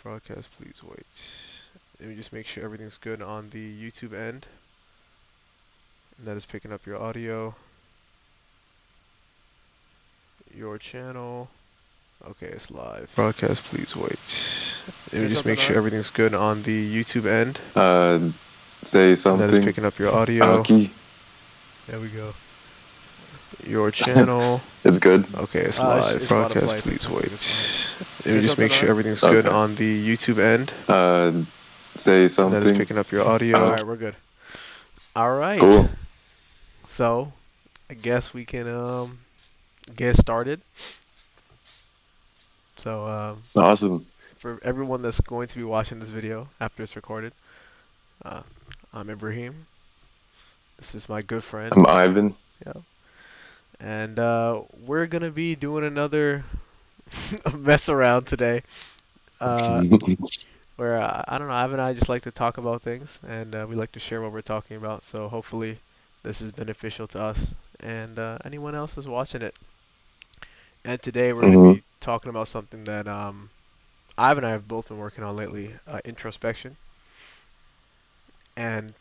Broadcast, please wait. Let me just make sure everything's good on the YouTube end. And that is picking up your audio, your channel. Okay, it's live. Broadcast, please wait. Let me just make sure everything's good on the YouTube end. Say And that is something. picking up your audio. Aki. There we go. Your channel. It's good. Okay, it's live. It's Broadcast, please wait. Let me just make sure everything's good on the YouTube end. Say something. And that is picking up your audio. Alright, we're good. Alright. Cool. So, I guess we can get started. So, Awesome. for everyone that's going to be watching this video after it's recorded, I'm Ibrahim. This is my good friend. I'm Ivan. Yeah. And we're going to be doing another mess around today. Where, I don't know, Ivan and I just like to talk about things, and we like to share what we're talking about. So hopefully this is beneficial to us and anyone else who's watching it. And today we're going to be talking about something that Ivan and I have both been working on lately, introspection. And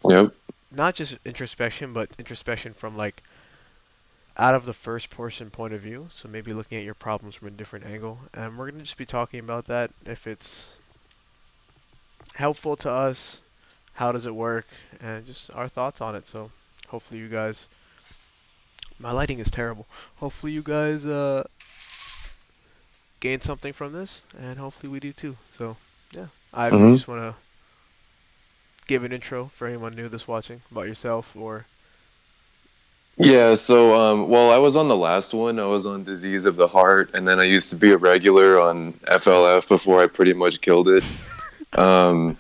Yep. not just introspection, but introspection from like out of the first person point of view. So maybe looking at your problems from a different angle. And we're going to just be talking about that, if it's helpful to us, how does it work, and just our thoughts on it. So hopefully you guys, my lighting is terrible. Hopefully you guys gain something from this, and hopefully we do too. So yeah, I just want to give an intro for anyone new that's watching about yourself or. Yeah, so, well, I was on the last one. I was on Disease of the Heart, and then I used to be a regular on FLF before I pretty much killed it. But,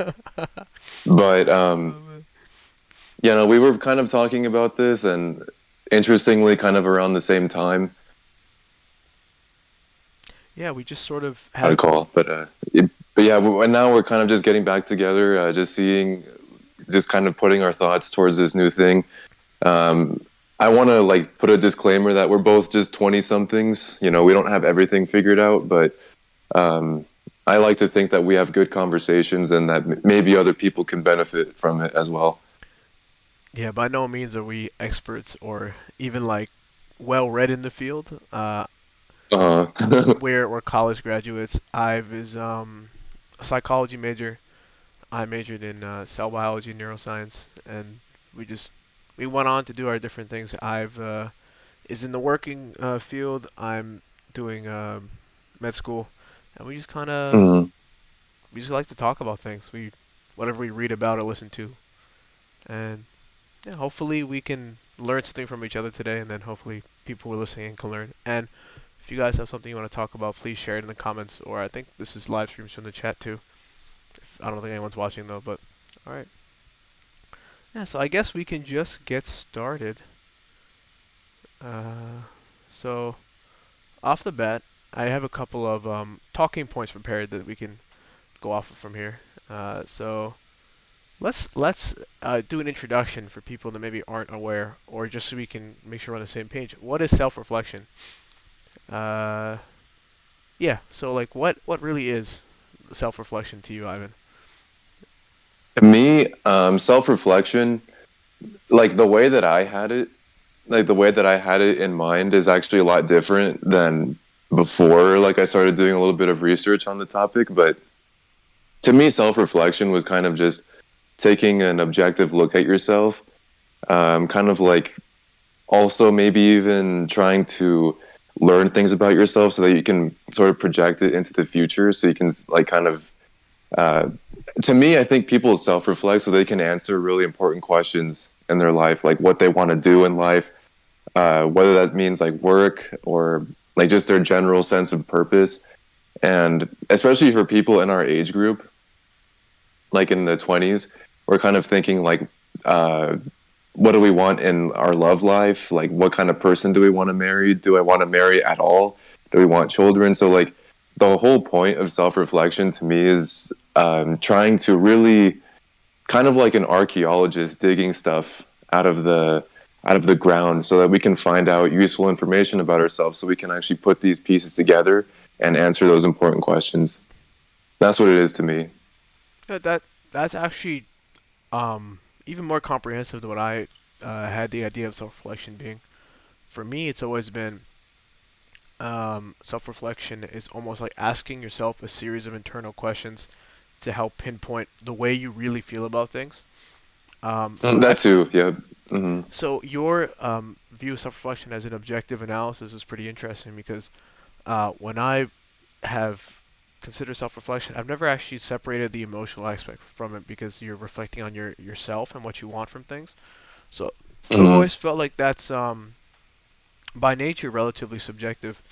you know, we were kind of talking about this, and interestingly, kind of around the same time. Yeah, we just sort of Had a call, but yeah, and now we're kind of just getting back together, just kind of putting our thoughts towards this new thing. I want to like put a disclaimer that we're both just 20-somethings. You know, we don't have everything figured out, but I like to think that we have good conversations and that maybe other people can benefit from it as well. Yeah, by no means are we experts or even like well read in the field. We're college graduates. Ive is a psychology major. I majored in cell biology and neuroscience, and we went on to do our different things. Ive is in the working field. I'm doing med school, and we just kind of we just like to talk about things. Whatever we read about or listen to, and yeah, hopefully we can learn something from each other today, and then hopefully people who are listening can learn. And if you guys have something you want to talk about, please share it in the comments, or I think this is live streams from the chat too. I don't think anyone's watching though, but alright. Yeah, so I guess we can just get started. So, off the bat, I have a couple of talking points prepared that we can go off of from here. So, let's do an introduction for people that maybe aren't aware, or just so we can make sure we're on the same page. What is self-reflection? Yeah, so like what really is self-reflection to you, Ivan? To me, self-reflection, like the way that I had it, in mind is actually a lot different than before. Like I started doing a little bit of research on the topic, but to me, self-reflection was kind of just taking an objective look at yourself, kind of like also maybe even trying to learn things about yourself so that you can sort of project it into the future. So you can like kind of, to me, I think people self-reflect so they can answer really important questions in their life, like what they want to do in life, whether that means like work or like just their general sense of purpose. And especially for people in our age group, like in the 20s, we're kind of thinking like, what do we want in our love life? Like, what kind of person do we want to marry? Do I want to marry at all? Do we want children? So like the whole point of self-reflection to me is trying to really kind of like an archaeologist digging stuff out of the ground so that we can find out useful information about ourselves so we can actually put these pieces together and answer those important questions. That's what it is to me. That's actually even more comprehensive than what I had the idea of self-reflection being. For me, it's always been self-reflection is almost like asking yourself a series of internal questions to help pinpoint the way you really feel about things. So That too. Yeah. so your view of self-reflection as an objective analysis is pretty interesting because when I have considered self-reflection, I've never actually separated the emotional aspect from it because you're reflecting on yourself and what you want from things. So I've Hmm. always felt like that's by nature relatively subjective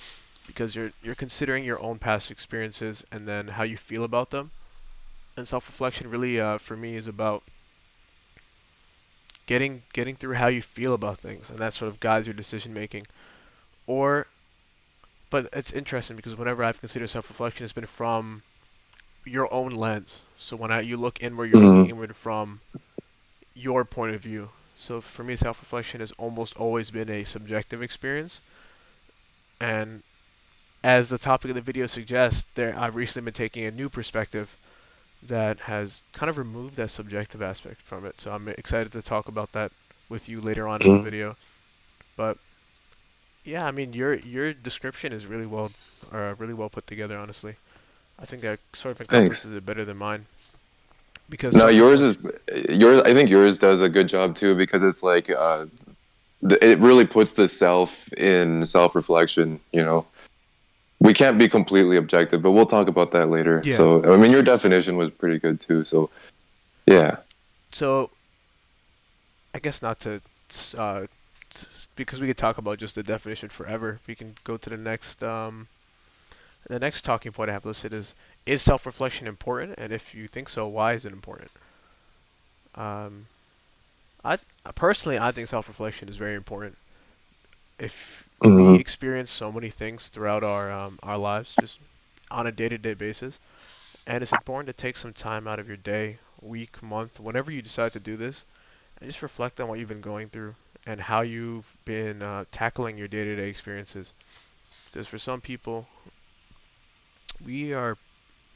because you're considering your own past experiences and then how you feel about them. And self-reflection really for me is about getting through how you feel about things, and that sort of guides your decision making. Or, but it's interesting because whenever I've considered self-reflection, it's been from your own lens. So you look inward, you're looking Hmm. inward from your point of view. So for me, self-reflection has almost always been a subjective experience. And as the topic of the video suggests, I've recently been taking a new perspective that has kind of removed that subjective aspect from it. So I'm excited to talk about that with you later on in the Hmm. video. But yeah, I mean your description is really well put together. Honestly, I think that sort of Thanks. encompasses it better than mine because No, yours is self-reflection. yours. I think yours does a good job too because it's like it really puts the self in self-reflection. We can't be completely objective, but we'll talk about that later. Yeah. So, I mean, your definition was pretty good too. So, yeah. So I guess not to, because we could talk about just the definition forever. We can go to the next talking point I have listed is self-reflection important? And if you think so, why is it important? Um, I personally I think self-reflection is very important. If we Hmm. experience so many things throughout our lives, just on a day-to-day basis, and it's important to take some time out of your day, week, month, whenever you decide to do this, and just reflect on what you've been going through and how you've been tackling your day-to-day experiences. Because for some people, we are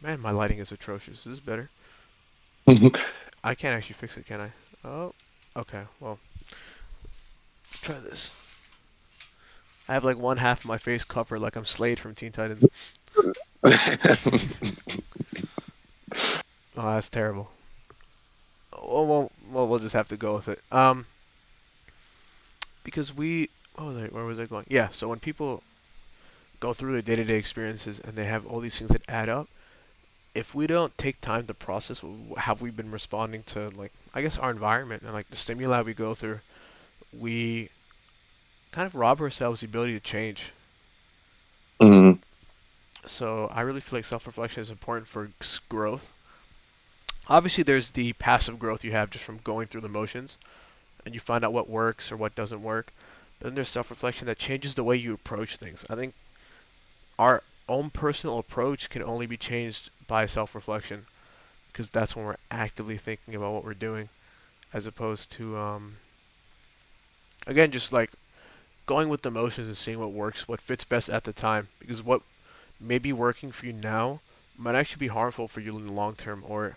man, my lighting is atrocious. Is this better? I can't actually fix it, can I? Oh, okay. Well, let's try this. I have like one half of my face covered like I'm Slade from Teen Titans. Oh, that's terrible. We'll just have to go with it. Because where was I going? Yeah. So when people go through their day-to-day experiences and they have all these things that add up, if we don't take time to process how we've been responding to, like, I guess our environment and like the stimuli we go through, we kind of rob ourselves the ability to change. Hmm. So I really feel like self-reflection is important for growth. Obviously, there's the passive growth you have just from going through the motions, and you find out what works or what doesn't work. But then there's self-reflection that changes the way you approach things. I think our own personal approach can only be changed by self-reflection because that's when we're actively thinking about what we're doing, as opposed to again just like going with the motions and seeing what works, what fits best at the time. Because what may be working for you now might actually be harmful for you in the long term, or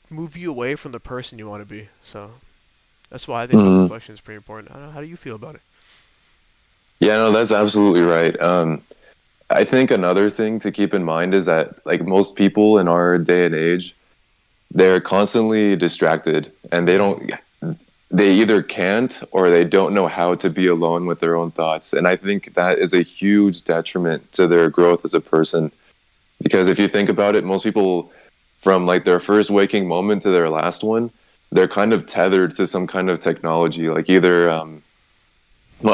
move you away from the person you want to be. So that's why I think Hmm. self-reflection is pretty important. I don't know. How do you feel about it? Yeah, no, that's absolutely right. I think another thing to keep in mind is that, like most people in our day and age, they're constantly distracted and Yeah. they either can't or they don't know how to be alone with their own thoughts. And I think that is a huge detriment to their growth as a person. Because if you think about it, most people from like their first waking moment to their last one, they're kind of tethered to some kind of technology. Like either, well,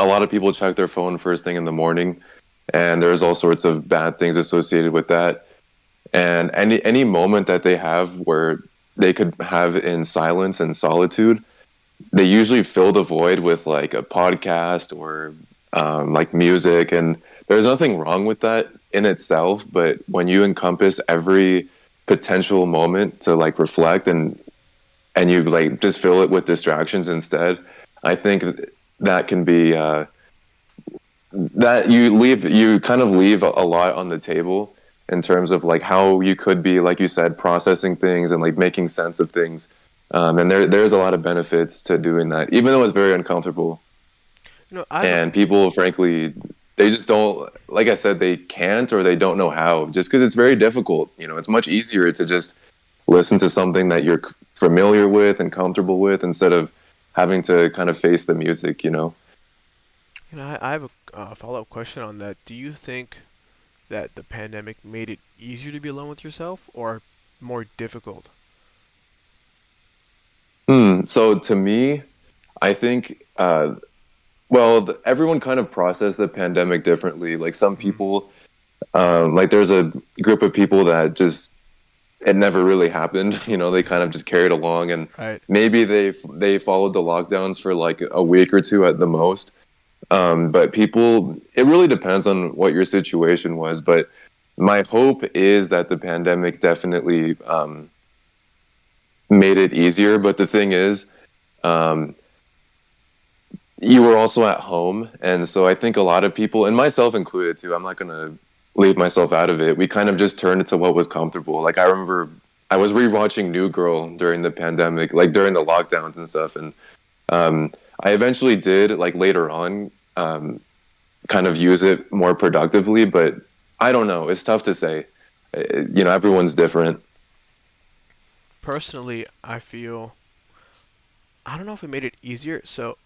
a lot of people check their phone first thing in the morning, and there's all sorts of bad things associated with that. And any moment that they have where they could have in silence and solitude, they usually fill the void with like a podcast or like music. And there's nothing wrong with that in itself, but when you encompass every potential moment to like reflect and you like just fill it with distractions instead, I think that can be that you kind of leave a lot on the table in terms of like how you could be, like you said, processing things and like making sense of things. And there's a lot of benefits to doing that, even though it's very uncomfortable. I've And people, frankly, they just don't, like I said, they can't or they don't know how, just because it's very difficult. It's much easier to just listen to something that you're familiar with and comfortable with instead of having to kind of face the music. I have a follow-up question on that. Do you think that the pandemic made it easier to be alone with yourself or more difficult? So to me, I think, well, everyone kind of processed the pandemic differently. Like some Mm, people, like there's a group of people that just it never really happened. They kind of just carried along, and right. maybe they followed the lockdowns for like a week or two at the most. But people, it really depends on what your situation was. But my hope is that the pandemic definitely made it easier. But the thing is, um, you were also at home, and so I think a lot of people, and myself included too, I'm not gonna leave myself out of it. We kind of just turned it to what was comfortable. Like I remember I was rewatching New Girl during the pandemic, like during the lockdowns and stuff, and I eventually did like later on kind of use it more productively, but I don't know. It's tough to say. Everyone's different. Personally, I feel I don't know if it made it easier. So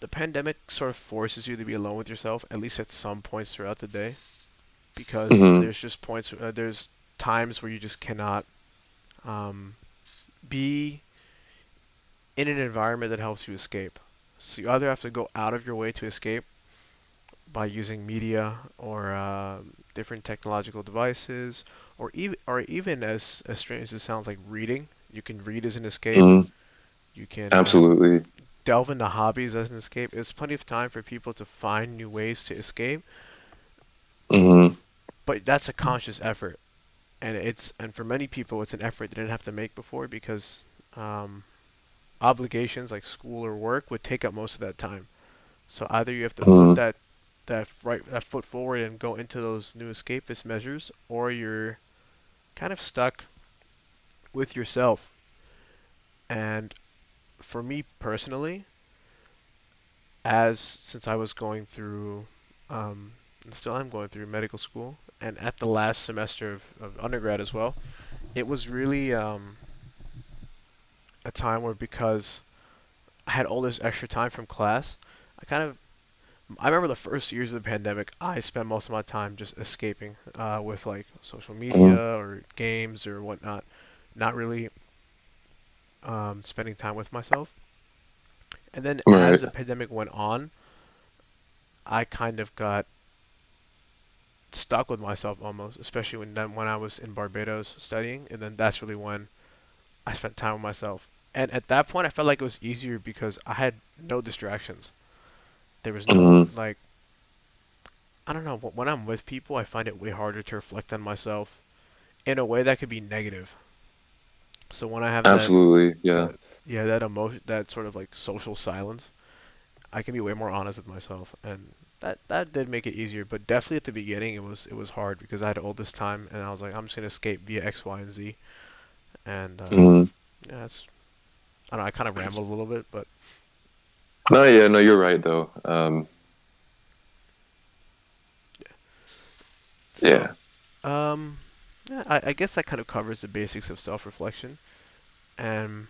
the pandemic sort of forces you to be alone with yourself at least at some points throughout the day because Hmm. there's just points there's times where you just cannot um, be in an environment that helps you escape. So you either have to go out of your way to escape by using media or different technological devices, or even as strange as it sounds, like reading. You can read as an escape. Hmm. You can Absolutely. delve into hobbies as an escape. There's plenty of time for people to find new ways to escape, Hmm. but that's a conscious effort, and for many people, it's an effort they didn't have to make before because um, obligations like school or work would take up most of that time. So either you have to put Hmm. that foot forward and go into those new escapist measures, or you're kind of stuck with yourself. And for me personally, as since I was going through, and still am going through medical school, and at the last semester of undergrad as well, it was really a time where because I had all this extra time from class, I kind of I remember the first years of the pandemic, I spent most of my time just escaping with like social media Hmm. or games or whatnot, not really spending time with myself. And then as Right. the pandemic went on, I kind of got stuck with myself almost, especially when I was in Barbados studying, and then that's really when I spent time with myself. And at that point, I felt like it was easier because I had no distractions. There was no Hmm. like I don't know. When I'm with people, I find it way harder to reflect on myself in a way that could be negative. So when I have Absolutely. Yeah. that yeah, that emotion, that sort of like social silence, I can be way more honest with myself, and that did make it easier. But definitely at the beginning, it was hard because I had all this time, and I was like, I'm just gonna escape via X, Y, and Z, and Hmm. yeah, I don't know. I kind of rambled a little bit, but No, yeah, no, you're right though. so Yeah. um, yeah, I guess that kind of covers the basics of self-reflection, and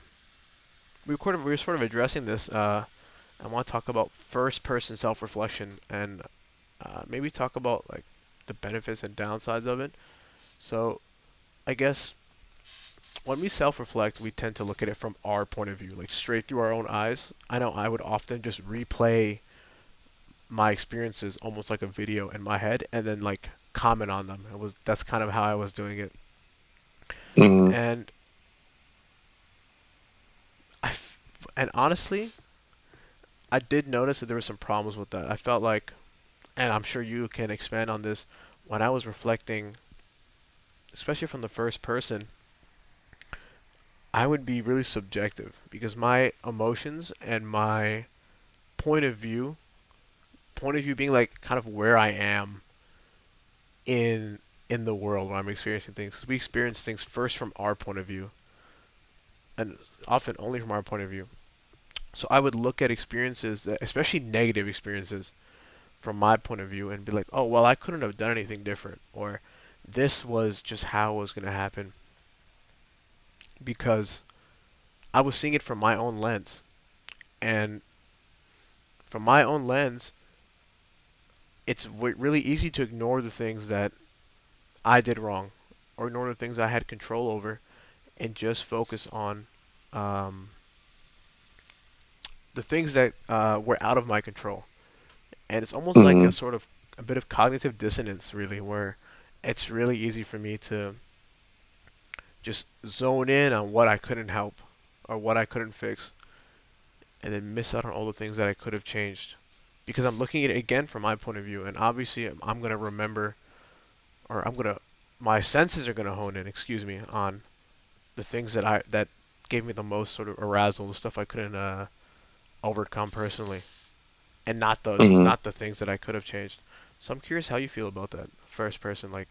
we were sort of addressing this. I want to talk about first-person self-reflection and maybe talk about like the benefits and downsides of it. So I guess when we self-reflect, we tend to look at it from our point of view, like straight through our own eyes. I know I would often just replay my experiences almost like a video in my head and then like comment on them. That's kind of how I was doing it. Hmm. And I f- and honestly, I did notice that there were some problems with that. I felt like, and I'm sure you can expand on this, when I was reflecting, especially from the first person, I would be really subjective because my emotions and my point of view point of view being like kind of where I am in in the world when I'm experiencing things. 'Cause we experience things first from our point of view, and often only from our point of view. So I would look at experiences, that, especially negative experiences, from my point of view, and be like, oh, well, I couldn't have done anything different, or this was just how it was going to happen, because I was seeing it from my own lens. And from my own lens, it's really easy to ignore the things that I did wrong, or ignore the things I had control over, and just focus on um, the things that were out of my control. And it's almost like Mm-hmm. a bit of cognitive dissonance, really, where it's really easy for me to just zone in on what I couldn't help or what I couldn't fix, and then miss out on all the things that I could have changed, because I'm looking at it again from my point of view. And obviously I'm going to remember, or my senses are going to hone in, excuse me, on the things that gave me the most sort of arousal, the stuff I couldn't overcome personally, and Mm-hmm. not the things that I could have changed. So I'm curious how you feel about that first person, like.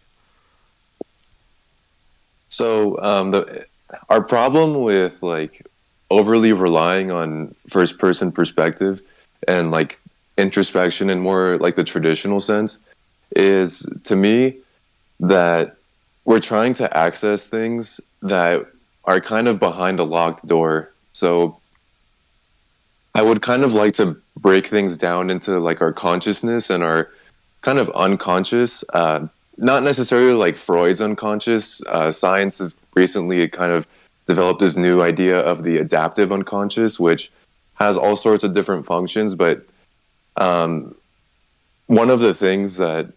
So the our problem with like overly relying on first person perspective and like introspection in more like the traditional sense is, to me, that we're trying to access things that are kind of behind a locked door. So I would kind of like to break things down into like our consciousness and our kind of unconscious. Not necessarily like Freud's unconscious. Science has recently kind of developed this new idea of the adaptive unconscious, which has all sorts of different functions. But um, one of the things that,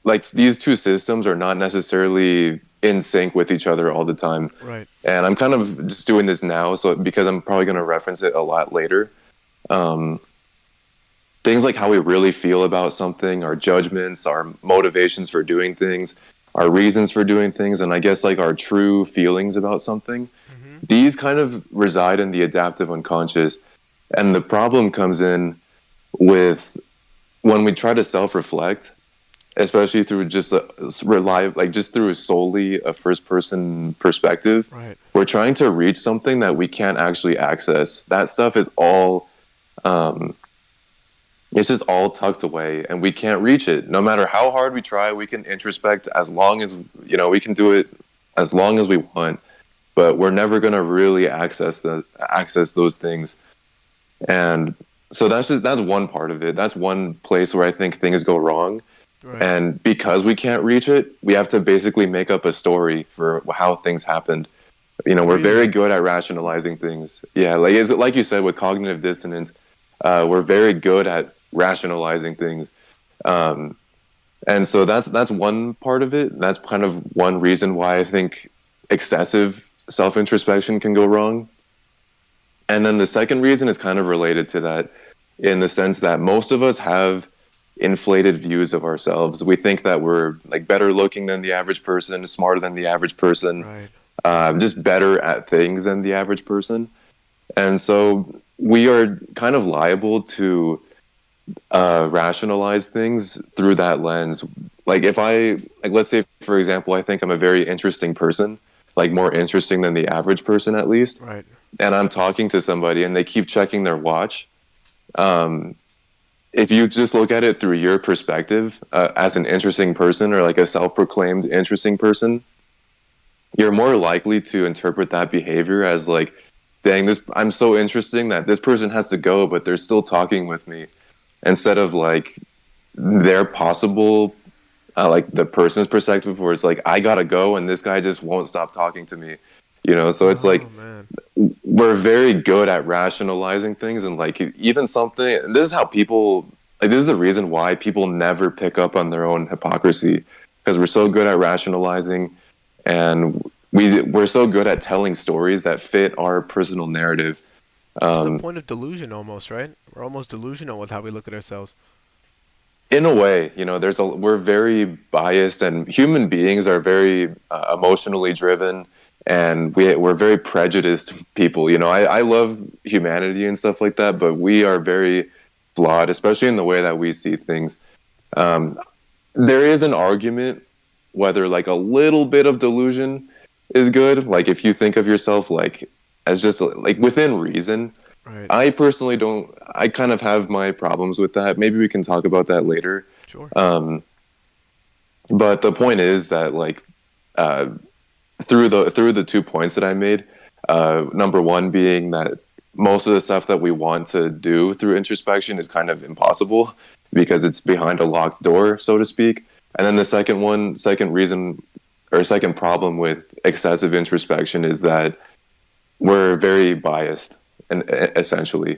like, these two systems are not necessarily in sync with each other all the time. Right. And I'm kind of just doing this now, so because I'm probably going to reference it a lot later. Um, Things like how we really feel about something, our judgments, our motivations for doing things, our reasons for doing things, and I guess like our true feelings about something, Mhm. these kind of reside in the adaptive unconscious. And the problem comes in with when we try to self-reflect, especially through just just through solely a first-person perspective. Right. We're trying to reach something that we can't actually access. That stuff is all um, it's just all tucked away, and we can't reach it. No matter how hard we try, we can introspect as long as, we can do it as long as we want, but we're never going to really access those things. And so that's one part of it. That's one place where I think things go wrong. Right. And because we can't reach it, we have to basically make up a story for how things happened. We're very Really. good at rationalizing things. Yeah, like is it like you said with cognitive dissonance, we're very good at rationalizing things. Um, and so that's one part of it. That's kind of one reason why I think excessive self introspection can go wrong. And then the second reason is kind of related to that, in the sense that most of us have inflated views of ourselves. We think that we're like better looking than the average person, smarter than the average person, Right. just better at things than the average person. And so we are kind of liable to rationalize things through that lens. Like if let's say, for example, I think I'm a very interesting person, like more interesting than the average person at least, Right. and I'm talking to somebody and they keep checking their watch. Um, if you just look at it through your perspective as an interesting person, or like a self-proclaimed interesting person, you're more likely to interpret that behavior as like, dang, this I'm so interesting that this person has to go, but they're still talking with me, instead of like their possible like the person's perspective where it's like, I gotta go and this guy just won't stop talking to me. So it's Oh like man. we're very good at rationalizing things, and like even something, and this is how people, like, this is the reason why people never pick up on their own hypocrisy, because we're so good at rationalizing, and we're so good at telling stories that fit our personal narrative. To the um, point of delusion, almost, right? We're almost delusional with how we look at ourselves. in a way, we're very biased, and human beings are very emotionally driven, and we're very prejudiced people. I love humanity and stuff like that, but we are very flawed, especially in the way that we see things. Um, there is an argument whether like a little bit of delusion is good. Like if you think of yourself like as just like within reason. Right. I personally don't. I kind of have my problems with that. Maybe we can talk about that later. Sure. But the point is that like uh, through the 2 points that I made, number one being that most of the stuff that we want to do through introspection is kind of impossible because it's behind a locked door, so to speak. And then the second reason or second problem with excessive introspection is that we're very biased, and essentially.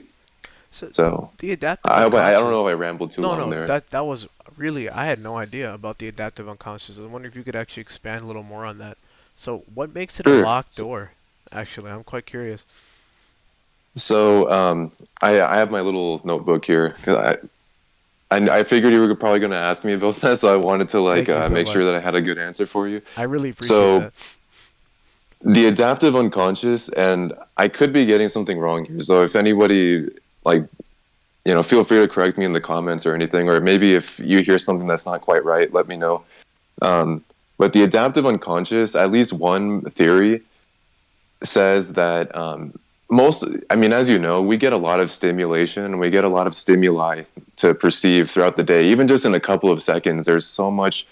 So the adaptive I unconscious. don't know if I rambled too long there. That was really, I had no idea about the adaptive unconscious. I wonder if you could actually expand a little more on that. So what makes it a Sure. locked door? Actually, I'm quite curious. So I have my little notebook here. 'Cause I figured you were probably going to ask me about that, so I wanted to like Thank you so make sure much. that I had a good answer for you. I really appreciate So that. the adaptive unconscious, and I could be getting something wrong here. So if anybody like, feel free to correct me in the comments or anything, or maybe if you hear something that's not quite right, let me know. But the adaptive unconscious, at least one theory says that as you know, we get a lot of stimulation and we get a lot of stimuli to perceive throughout the day. Even just in a couple of seconds, there's so much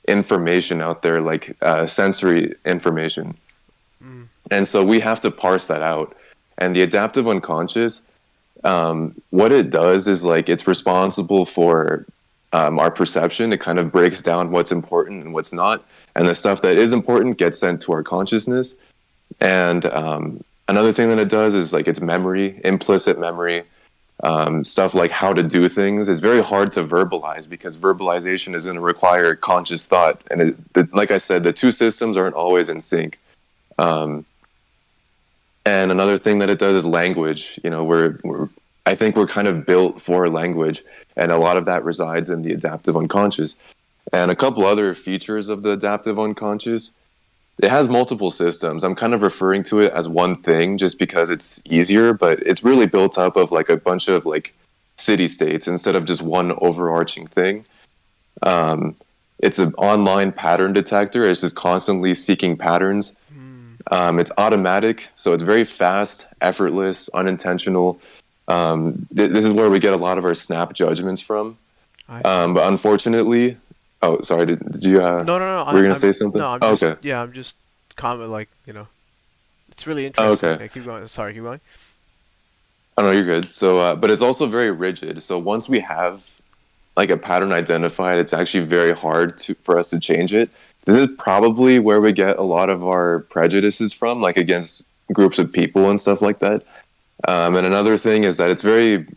information out there, like sensory information. Mm. And so we have to parse that out. And the adaptive unconscious, what it does is like it's responsible for our perception. It kind of breaks down what's important and what's not. And the stuff that is important gets sent to our consciousness. And another thing that it does is like it's memory, implicit memory, stuff like how to do things is very hard to verbalize because verbalization is going to require conscious thought. And like I said, the two systems aren't always in sync. And another thing that it does is language. I think we're kind of built for language, and a lot of that resides in the adaptive unconscious. And a couple other features of the adaptive unconscious, it has multiple systems. I'm kind of referring to it as one thing just because it's easier, but it's really built up of like a bunch of like city states instead of just one overarching thing. It's an online pattern detector. It's just constantly seeking patterns. It's automatic, so it's very fast, effortless, unintentional. This is where we get a lot of our snap judgments from. But unfortunately, oh, sorry, did you? No. Were you gonna say something? No, Okay. Yeah, I'm just comment like it's really interesting. Okay. Yeah, keep going. Sorry, keep going. Oh no, you're good. So, but it's also very rigid. So once we have like a pattern identified, it's actually very hard for us to change it. This is probably where we get a lot of our prejudices from, like against groups of people and stuff like that. And another thing is that it's very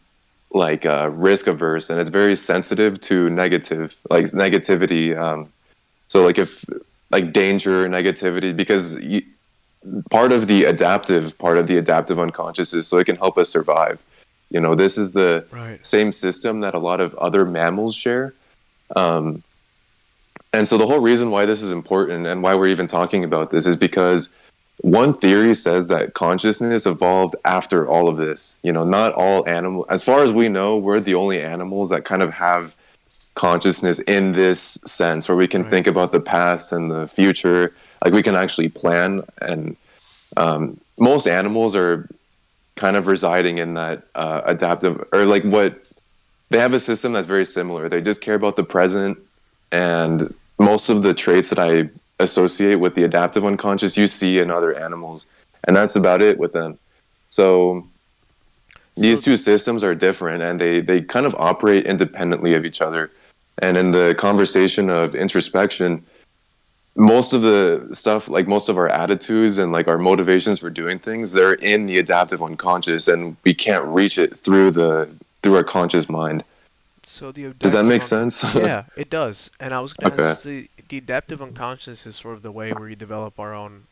like risk averse, and it's very sensitive to negativity. So like if like danger, negativity, because part of the adaptive unconscious is so it can help us survive. This is the same system that a lot of other mammals share. And so the whole reason why this is important and why we're even talking about this is because one theory says that consciousness evolved after all of this. Not all animals, as far as we know, we're the only animals that kind of have consciousness in this sense where we can think about the past and the future. Like we can actually plan. And most animals are kind of residing in that adaptive, or like what they have a system that's very similar. They just care about the present, and most of the traits that I associate with the adaptive unconscious you see in other animals, and that's about it with them. So these two systems are different, and they kind of operate independently of each other. And in the conversation of introspection, most of the stuff, like most of our attitudes and like our motivations for doing things, they're in the adaptive unconscious, and we can't reach it through our conscious mind. So does that make sense? Yeah, it does. And I was going to ask, the adaptive unconscious is sort of the way where we develop our own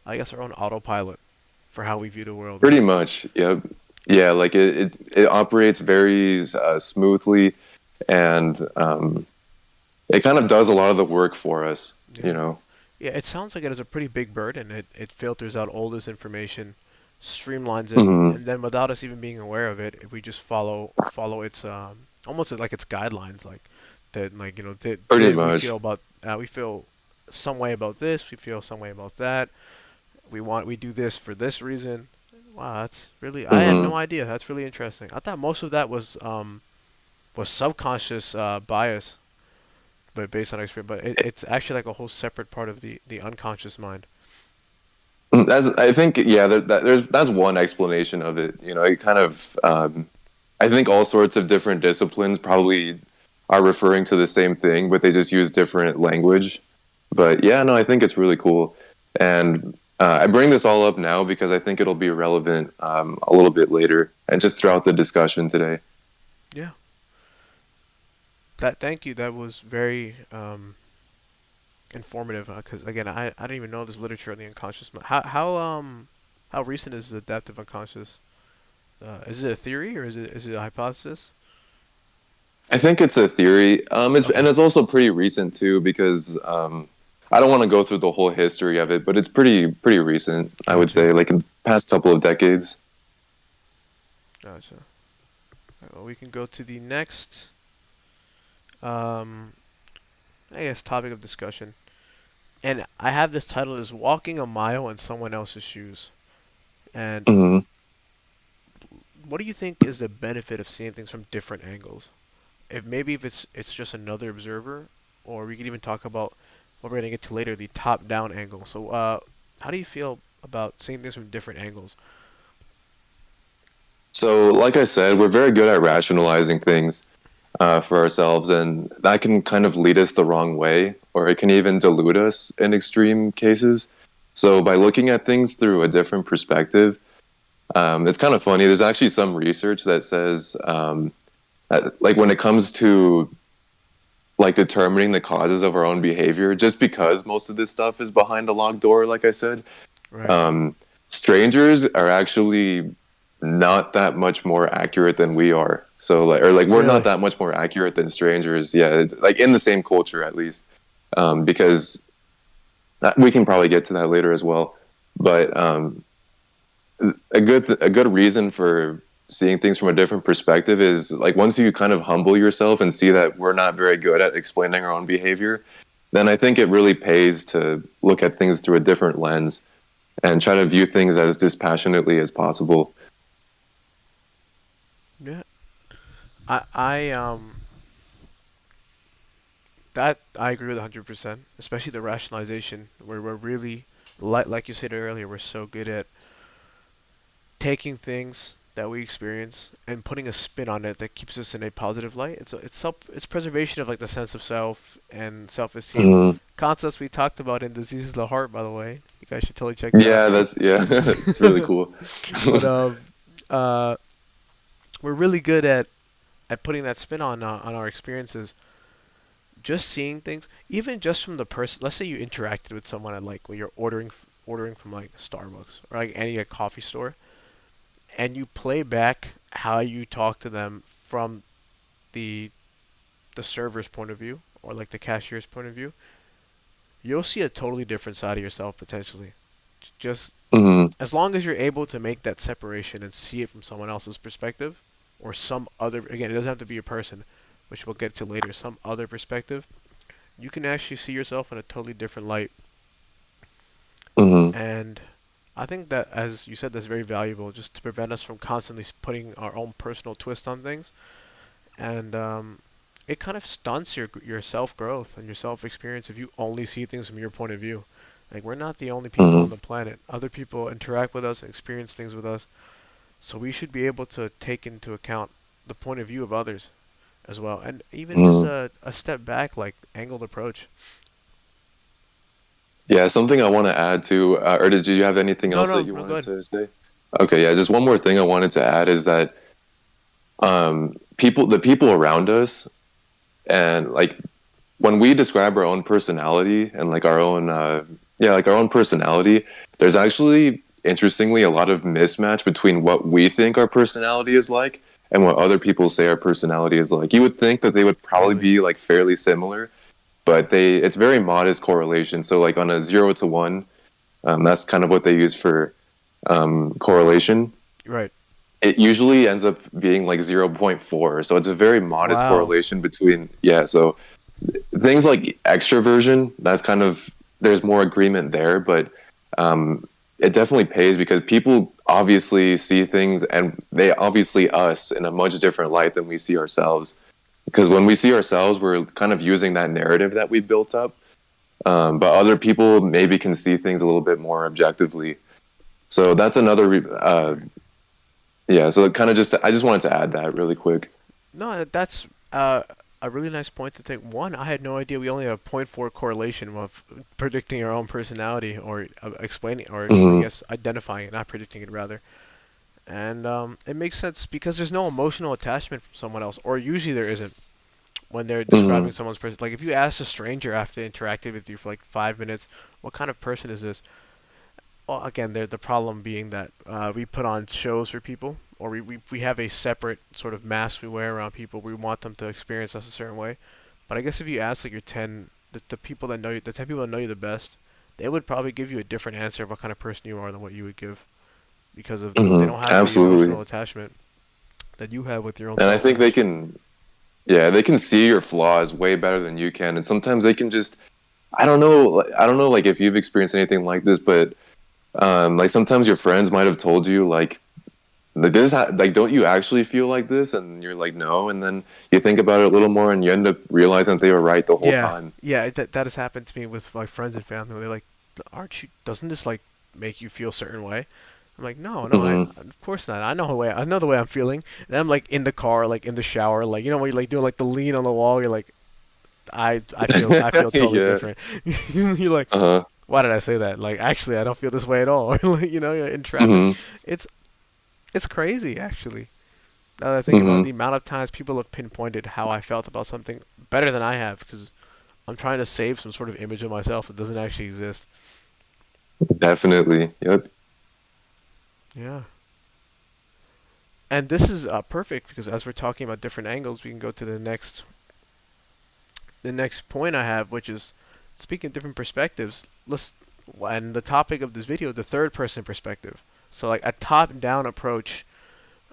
autopilot for how we view the world. Pretty much, yeah. Yeah, like it operates very smoothly, and it kind of does a lot of the work for us, Yeah, it sounds like it has a pretty big burden. It filters out all this information, streamlines it, and then without us even being aware of it, if we just follow its almost like its guidelines, like that, like pretty much. we feel some way about this, we feel some way about that. We do this for this reason. Wow, that's really, I had Mm-hmm. no idea. That's really interesting. I thought most of that was subconscious bias, but based on experience. But it's actually like a whole separate part of the unconscious mind. That's I think yeah. There's that's one explanation of it. You know, it kind of I think all sorts of different disciplines probably are referring to the same thing, but they just use different language. But yeah, no, I think it's really cool, and I bring this all up now because I think it'll be relevant a little bit later and just throughout the discussion today. Yeah. That thank you. That was very informative. Because again, I don't even know this literature on the unconscious mind. How recent is the adaptive unconscious? Is it a theory or is it a hypothesis? I think it's a theory, Okay. and it's also pretty recent too because I don't want to go through the whole history of it, but it's pretty recent. I would Gotcha. say, like in the past couple of decades. Gotcha. Alright, well, we can go to the next, um, I guess, topic of discussion. And I have this title is "Walking a Mile in Someone Else's Shoes." And Hmm. what do you think is the benefit of seeing things from different angles? If it's just another observer, or we could even talk about what we're gonna get to later, the top-down angle. So, how do you feel about seeing things from different angles? So, like I said, we're very good at rationalizing things for ourselves, and that can kind of lead us the wrong way, or it can even delude us in extreme cases. So, by looking at things through a different perspective, it's kind of funny. There's actually some research that says, that, like, when it comes to like determining the causes of our own behavior, just because most of this stuff is behind a locked door, like I said, Right. um, strangers are actually not that much more accurate than we are. So like, or like we're not Really? that much more accurate than strangers. Yeah, it's, like in the same culture at least, because we can probably get to that later as well. But a good reason for seeing things from a different perspective is like once you kind of humble yourself and see that we're not very good at explaining our own behavior, then I think it really pays to look at things through a different lens and try to view things as dispassionately as possible. Yeah. I that I agree with 100%, especially the rationalization where we're really like you said earlier, we're so good at taking things that we experience and putting a spin on it that keeps us in a positive light. It's preservation of like the sense of self and self-esteem Mm, concepts we talked about in Disease of the Heart, by the way. You guys should totally check that yeah, that's yeah, it's really out. cool. But uh, we're really good at putting that spin on our experiences. Just seeing things, even just from the person. Let's say you interacted with someone at like when you're ordering from like Starbucks or like any coffee store, and you play back how you talk to them from the the server's point of view or like the cashier's point of view, you'll see a totally different side of yourself potentially. Just Hmm. as long as you're able to make that separation and see it from someone else's perspective or some other, again, it doesn't have to be a person, which we'll get to later, some other perspective, you can actually see yourself in a totally different light. Hmm. And I think that, as you said, that's very valuable just to prevent us from constantly putting our own personal twist on things. And it kind of stunts your self growth and your self experience if you only see things from your point of view. Like we're not the only people on Hmm. the planet. Other people interact with us and experience things with us. So we should be able to take into account the point of view of others as well. And even just Hmm. a step back, like angled approach. Yeah, something I want to add to, or did you have anything No, else that no, you no, go wanted ahead. to say? Okay, yeah, just one more thing I wanted to add is that the people around us, and like when we describe our own personality and like our own, yeah, like our own personality, there's actually interestingly a lot of mismatch between what we think our personality is like and what other people say our personality is like. You would think that they would probably Really? be like fairly similar, but it's very modest correlation. So like on a 0 to 1, that's kind of what they use for correlation. Right. It usually ends up being like 0.4. So it's a very modest Wow. correlation between, yeah. So things like extroversion, that's kind of there's more agreement there, but it definitely pays because people obviously see things and they obviously us in a much different light than we see ourselves. Because when we see ourselves, we're kind of using that narrative that we built up. But other people maybe can see things a little bit more objectively. So that's another, yeah. So it kind of I just wanted to add that really quick. No, that's a really nice point to take. One, I had no idea we only have 0.4 correlation of predicting our own personality or explaining, or I Hmm. guess identifying it, not predicting it rather. And it makes sense because there's no emotional attachment from someone else, or usually there isn't when they're Hmm. describing someone's person. Like if you ask a stranger after interacting with you for like 5 minutes, what kind of person is this? Well, again, the problem being that we put on shows for people, or we have a separate sort of mask we wear around people. We want them to experience us a certain way. But I guess if you ask like your 10, the people that know you, the 10 people that know you the best, they would probably give you a different answer of what kind of person you are than what you would give because of they Hmm. don't have the Absolutely. emotional attachment that you have with your own And I think they self-image. can, yeah, they can see your flaws way better than you can. And sometimes they can just, I don't know, like if you've experienced anything like this, but like sometimes your friends might have told you like like don't you actually feel like this? And you're like no, and then you think about it a little more, and you end up realizing that they were right the whole Yeah, time. yeah, that has happened to me with my friends and family. They're like, "Aren't you? Doesn't this like make you feel a certain way?" I'm like, "No, no, I Hmm. of course not. I know the way I'm feeling." And then I'm like in the car, like in the shower, like you know when you're like doing like the lean on the wall. You're like, I feel totally Yeah. different." You're like, Uh-huh. "Why did I say that?" Like actually, I don't feel this way at all. Or like you know, you're in traffic. Hmm. It's it's crazy actually. Now that I think about it, Hmm. the amount of times people have pinpointed how I felt about something better than I have, because I'm trying to save some sort of image of myself that doesn't actually exist. Definitely. Yep. Yeah. And this is perfect because as we're talking about different angles, we can go to the next point I have, which is speaking of different perspectives. Let's and the topic of this video, the third person perspective. So like a top-down approach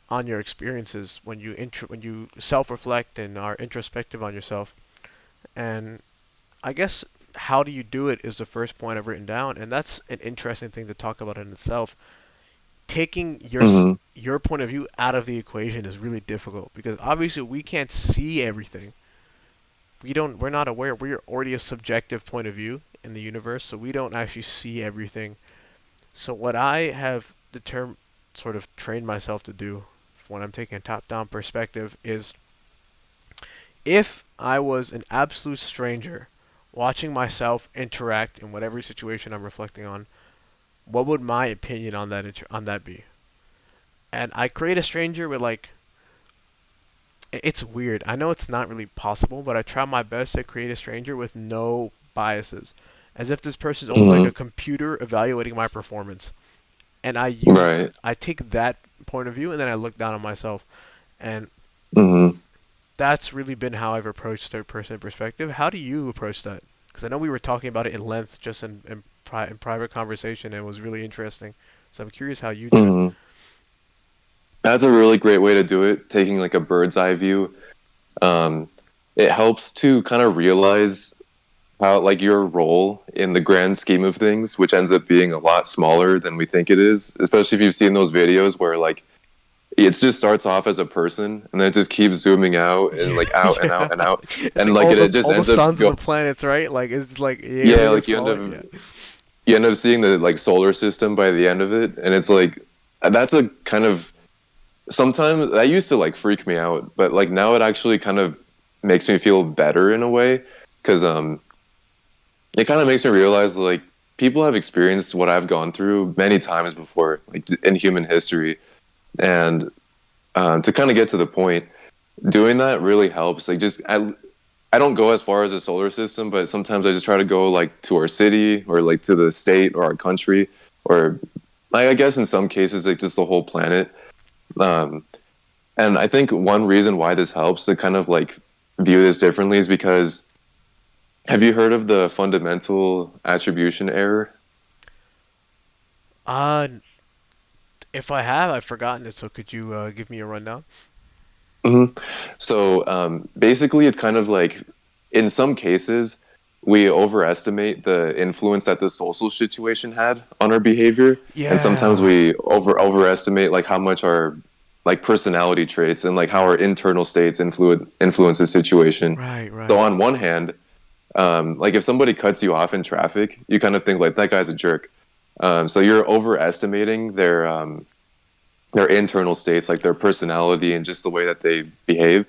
on your experiences when when you self-reflect and are introspective on yourself. And I guess how do you do it is the first point I've written down, and that's an interesting thing to talk about in itself. Taking Hmm. your point of view out of the equation is really difficult because obviously we can't see everything. We're not aware. We're already a subjective point of view in the universe, so we don't actually see everything. So what I have sort of trained myself to do when I'm taking a top-down perspective is if I was an absolute stranger watching myself interact in whatever situation I'm reflecting on, what would my opinion on on that be? And I create a stranger with like it's weird. I know it's not really possible, but I try my best to create a stranger with no biases, as if this person is almost like Hmm. a computer evaluating my performance. And Right. I take that point of view, and then I look down on myself, and Hmm. that's really been how I've approached third person perspective. How do you approach that? Because I know we were talking about it in length just in private conversation, and it was really interesting. So I'm curious how you do it. Hmm. That's a really great way to do it, taking like a bird's eye view. Um, it helps to kind of realize how like your role in the grand scheme of things, which ends up being a lot smaller than we think it is, especially if you've seen those videos where like it just starts off as a person and then it just keeps zooming out and like out and Yeah, out and out it's and like like it just all the ends up suns of go, the planets, right? Like it's just like yeah, really like small. Yeah. you end up seeing the like solar system by the end of it, and it's like that's a kind of sometimes that used to like freak me out, but like now it actually kind of makes me feel better in a way because it kind of makes me realize like people have experienced what I've gone through many times before, like in human history, and to kind of get to the point, doing that really helps. Like just I don't go as far as the solar system, but sometimes I just try to go like to our city or like to the state or our country or like, I guess in some cases like just the whole planet. Um, and I think one reason why this helps to kind of like view this differently is because have you heard of the fundamental attribution error? Uh, if I have, I've forgotten it. So could you give me a rundown? Hmm. So basically, it's kind of like in some cases, we overestimate the influence that the social situation had on our behavior, and sometimes Yeah. we overestimate like how much our like personality traits and like how our internal states influence the situation. Right. So Right. on one hand, like if somebody cuts you off in traffic, you kind of think like that guy's a jerk. So you're overestimating their internal states, like their personality and just the way that they behave.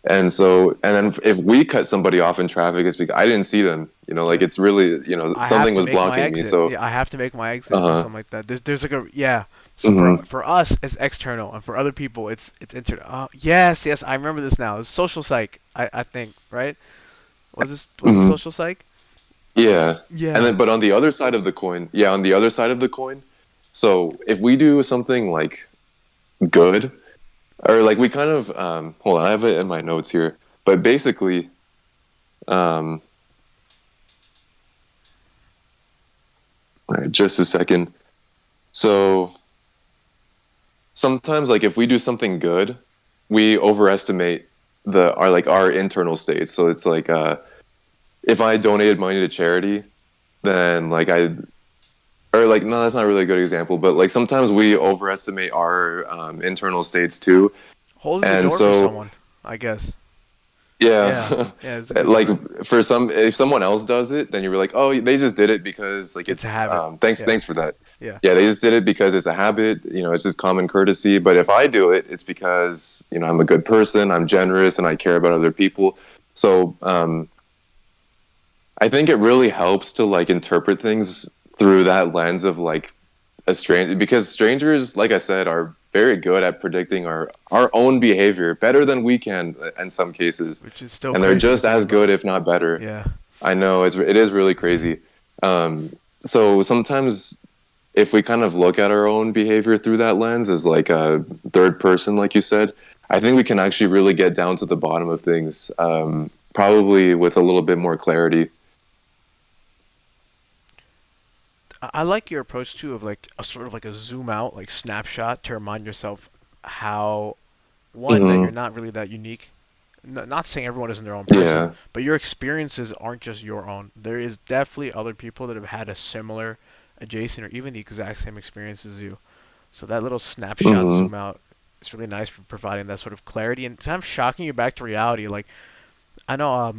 And so, and then if we cut somebody off in traffic, it's because I didn't see them. You know, like Yeah. it's really, you know, I have something to was make my blocking me. exit. So, Yeah, I have to make my exit or uh something like that. There's like a yeah. So huh. for us it's external, and for other people it's internal. Yes, yes, I remember this now. It's social psych. I think right. Was this Hmm. social psych? Yeah. And Yeah. then, but on the other side of the coin, yeah, on the other side of the coin, so if we do something like good, or like we kind of, hold on, I have it in my notes here, but basically, um, all right, just a second. So sometimes, like if we do something good, we overestimate our internal states. So it's like, if I donated money to charity, then like or like no, that's not really a good example, but like sometimes we overestimate our internal states too, Holding the and door for so someone, I guess. Yeah. yeah, Yeah, it's a good like one. for some, if someone else does it, then you're like, oh, they just did it because like It's a it's habit. Yeah. thanks for that. Yeah. Yeah, they just did it because it's a habit, you know, it's just common courtesy. But if I do it, it's because, you know, I'm a good person, I'm generous, and I care about other people. So I think it really helps to like interpret things through that lens of like a stranger, because strangers, like I said, are very good at predicting our own behavior better than we can in some cases, Which is still and they're crazy to just think as about. good, if not better. Yeah. I know it is really crazy. So sometimes if we kind of look at our own behavior through that lens as like a third person, like you said, I think we can actually really get down to the bottom of things, probably with a little bit more clarity. I like your approach too of like a sort of like a zoom out, like snapshot to remind yourself how one that you're Hmm. not really that unique. Not saying everyone isn't their own person, Yeah. but your experiences aren't just your own. There is definitely other people that have had a similar, adjacent, or even the exact same experience as you. So that little snapshot Hmm. zoom out is really nice for providing that sort of clarity and kind of shocking you back to reality. Like I know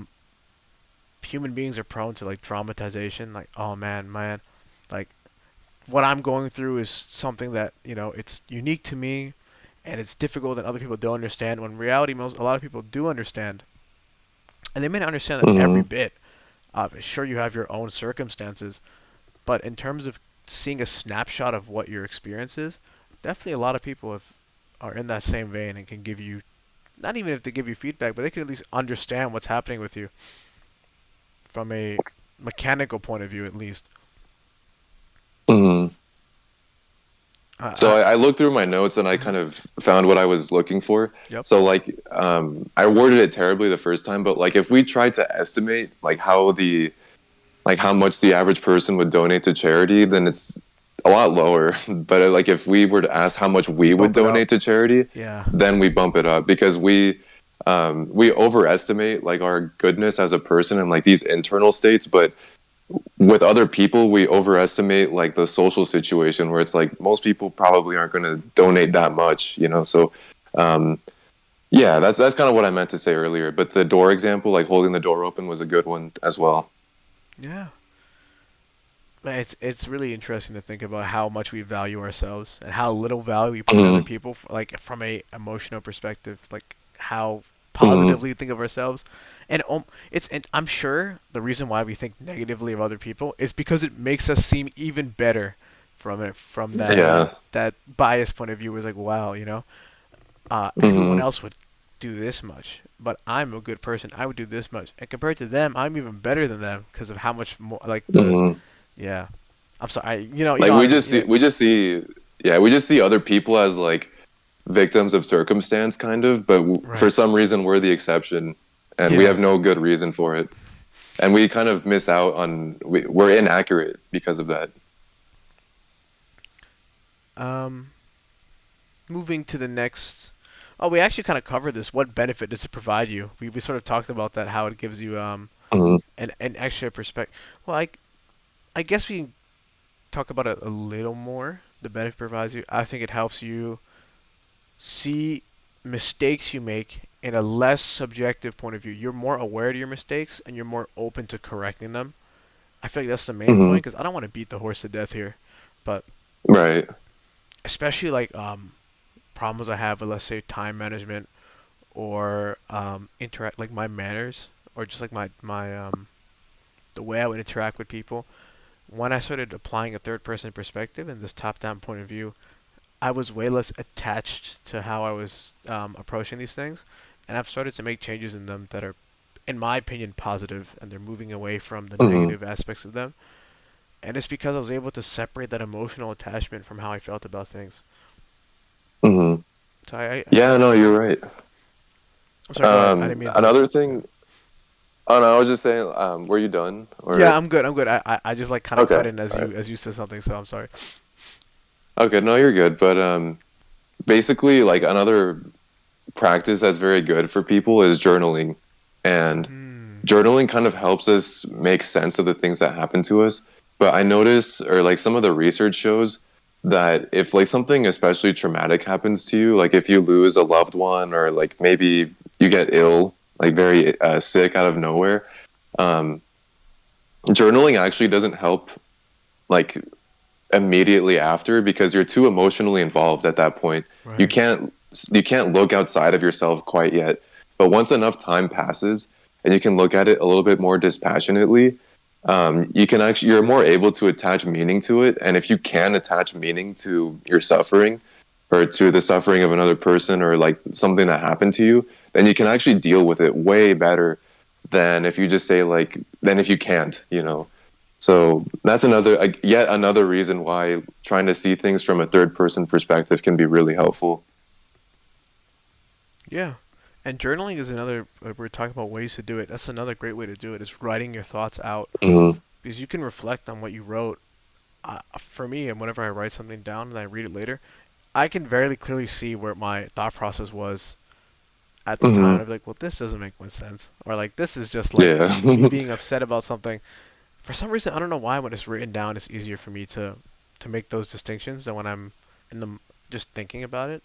human beings are prone to like dramatization. Like oh man, like what I'm going through is something that it's unique to me, and it's difficult and other people don't understand. When in reality, a lot of people do understand, and they may not understand that every Hmm. bit. Sure, you have your own circumstances, but in terms of seeing a snapshot of what your experience is, definitely a lot of people are in that same vein and can give you not even if they give you feedback, but they can at least understand what's happening with you from a mechanical point of view, at least. Hmm. So I I looked through my notes and I mhm. kind of found what I was looking for. Yep. So like I worded it terribly the first time, but like if we tried to estimate like how much the average person would donate to charity, then it's a lot lower. But like if we were to ask how much We we would bump it up. donate to charity, Yeah. then we bump it up because we overestimate like our goodness as a person and like these internal states, but with other people we overestimate like the social situation where it's like most people probably aren't going to donate that much, you know. So um yeah, that's kind of what I meant to say earlier, but the door example, like holding the door open, was a good one as well. Yeah. It's really interesting to think about how much we value ourselves and how little value we put in other Hmm. people, like from a emotional perspective, like how Hmm. positively we think of ourselves. And I'm sure the reason why we think negatively of other people is because it makes us seem even better from Yeah. that bias point of view. Was like, wow, everyone Hmm. else would do this much, but I'm a good person. I would do this much, and compared to them, I'm even better than them because of how much more like the Hmm. yeah. I'm sorry. You Like know what I mean. Yeah. we just see other people as like victims of circumstance kind of, but for Right. some reason we're the exception and we Yeah. have no good reason for it, and we kind of miss out on we're inaccurate because of that. Um, moving to the next. Oh, we actually kind of covered this. What benefit does it provide you? We sort of talked about that. How it gives you Mhm. and extra perspective. Well, I guess we can talk about it a little more. The benefit provides you. I think it helps you see mistakes you make in a less subjective point of view. You're more aware of your mistakes and you're more open to correcting them. I feel like that's the main Mhm. point because I don't want to beat the horse to death here, but Right. especially like problems I have with, let's say, time management or interact like my manners or just like my the way I would interact with people. When I started applying a third person perspective and this top down point of view, I was way less attached to how I was approaching these things, and I've started to make changes in them that are, in my opinion, positive, and they're moving away from the Mhm. negative aspects of them. And it's because I was able to separate that emotional attachment from how I felt about things. Mhm. So Yeah, no, you're right. I'm sorry. Go ahead. I didn't mean to. Another Yeah. thing. Oh no, I was just saying. Were you done? Yeah, Or I'm good. I'm good. I just like kind of cut okay. in All right. as you said something, so I'm sorry. Okay. No, you're good. But basically, like another practice that's very good for people is journaling, and Hmm. journaling kind of helps us make sense of the things that happen to us. But I notice, or like some of the research shows, that if like something especially traumatic happens to you, like if you lose a loved one, or like maybe you get ill, like very sick out of nowhere, um, journaling actually doesn't help like immediately after because you're too emotionally involved at that point. You Right. can't you can't look outside of yourself quite yet. But once enough time passes and you can look at it a little bit more dispassionately, you can actually you're more able to attach meaning to it. And if you can attach meaning to your suffering or to the suffering of another person or like something that happened to you, then you can actually deal with it way better than if you just say like than if you can't, you know. So that's another yet another reason why trying to see things from a third person perspective can be really helpful. Yeah. And journaling is another. We're talking about ways to do it. That's another great way to do it. Is writing your thoughts out Mm-hmm. because you can reflect on what you wrote. For me, and whenever I write something down and I read it later, I can very clearly see where my thought process was at the time. Mm-hmm. I'd be like, well, this doesn't make much sense, or like this is just like Yeah. me being upset about something. For some reason, I don't know why when it's written down, it's easier for me to make those distinctions than when I'm in the just thinking about it.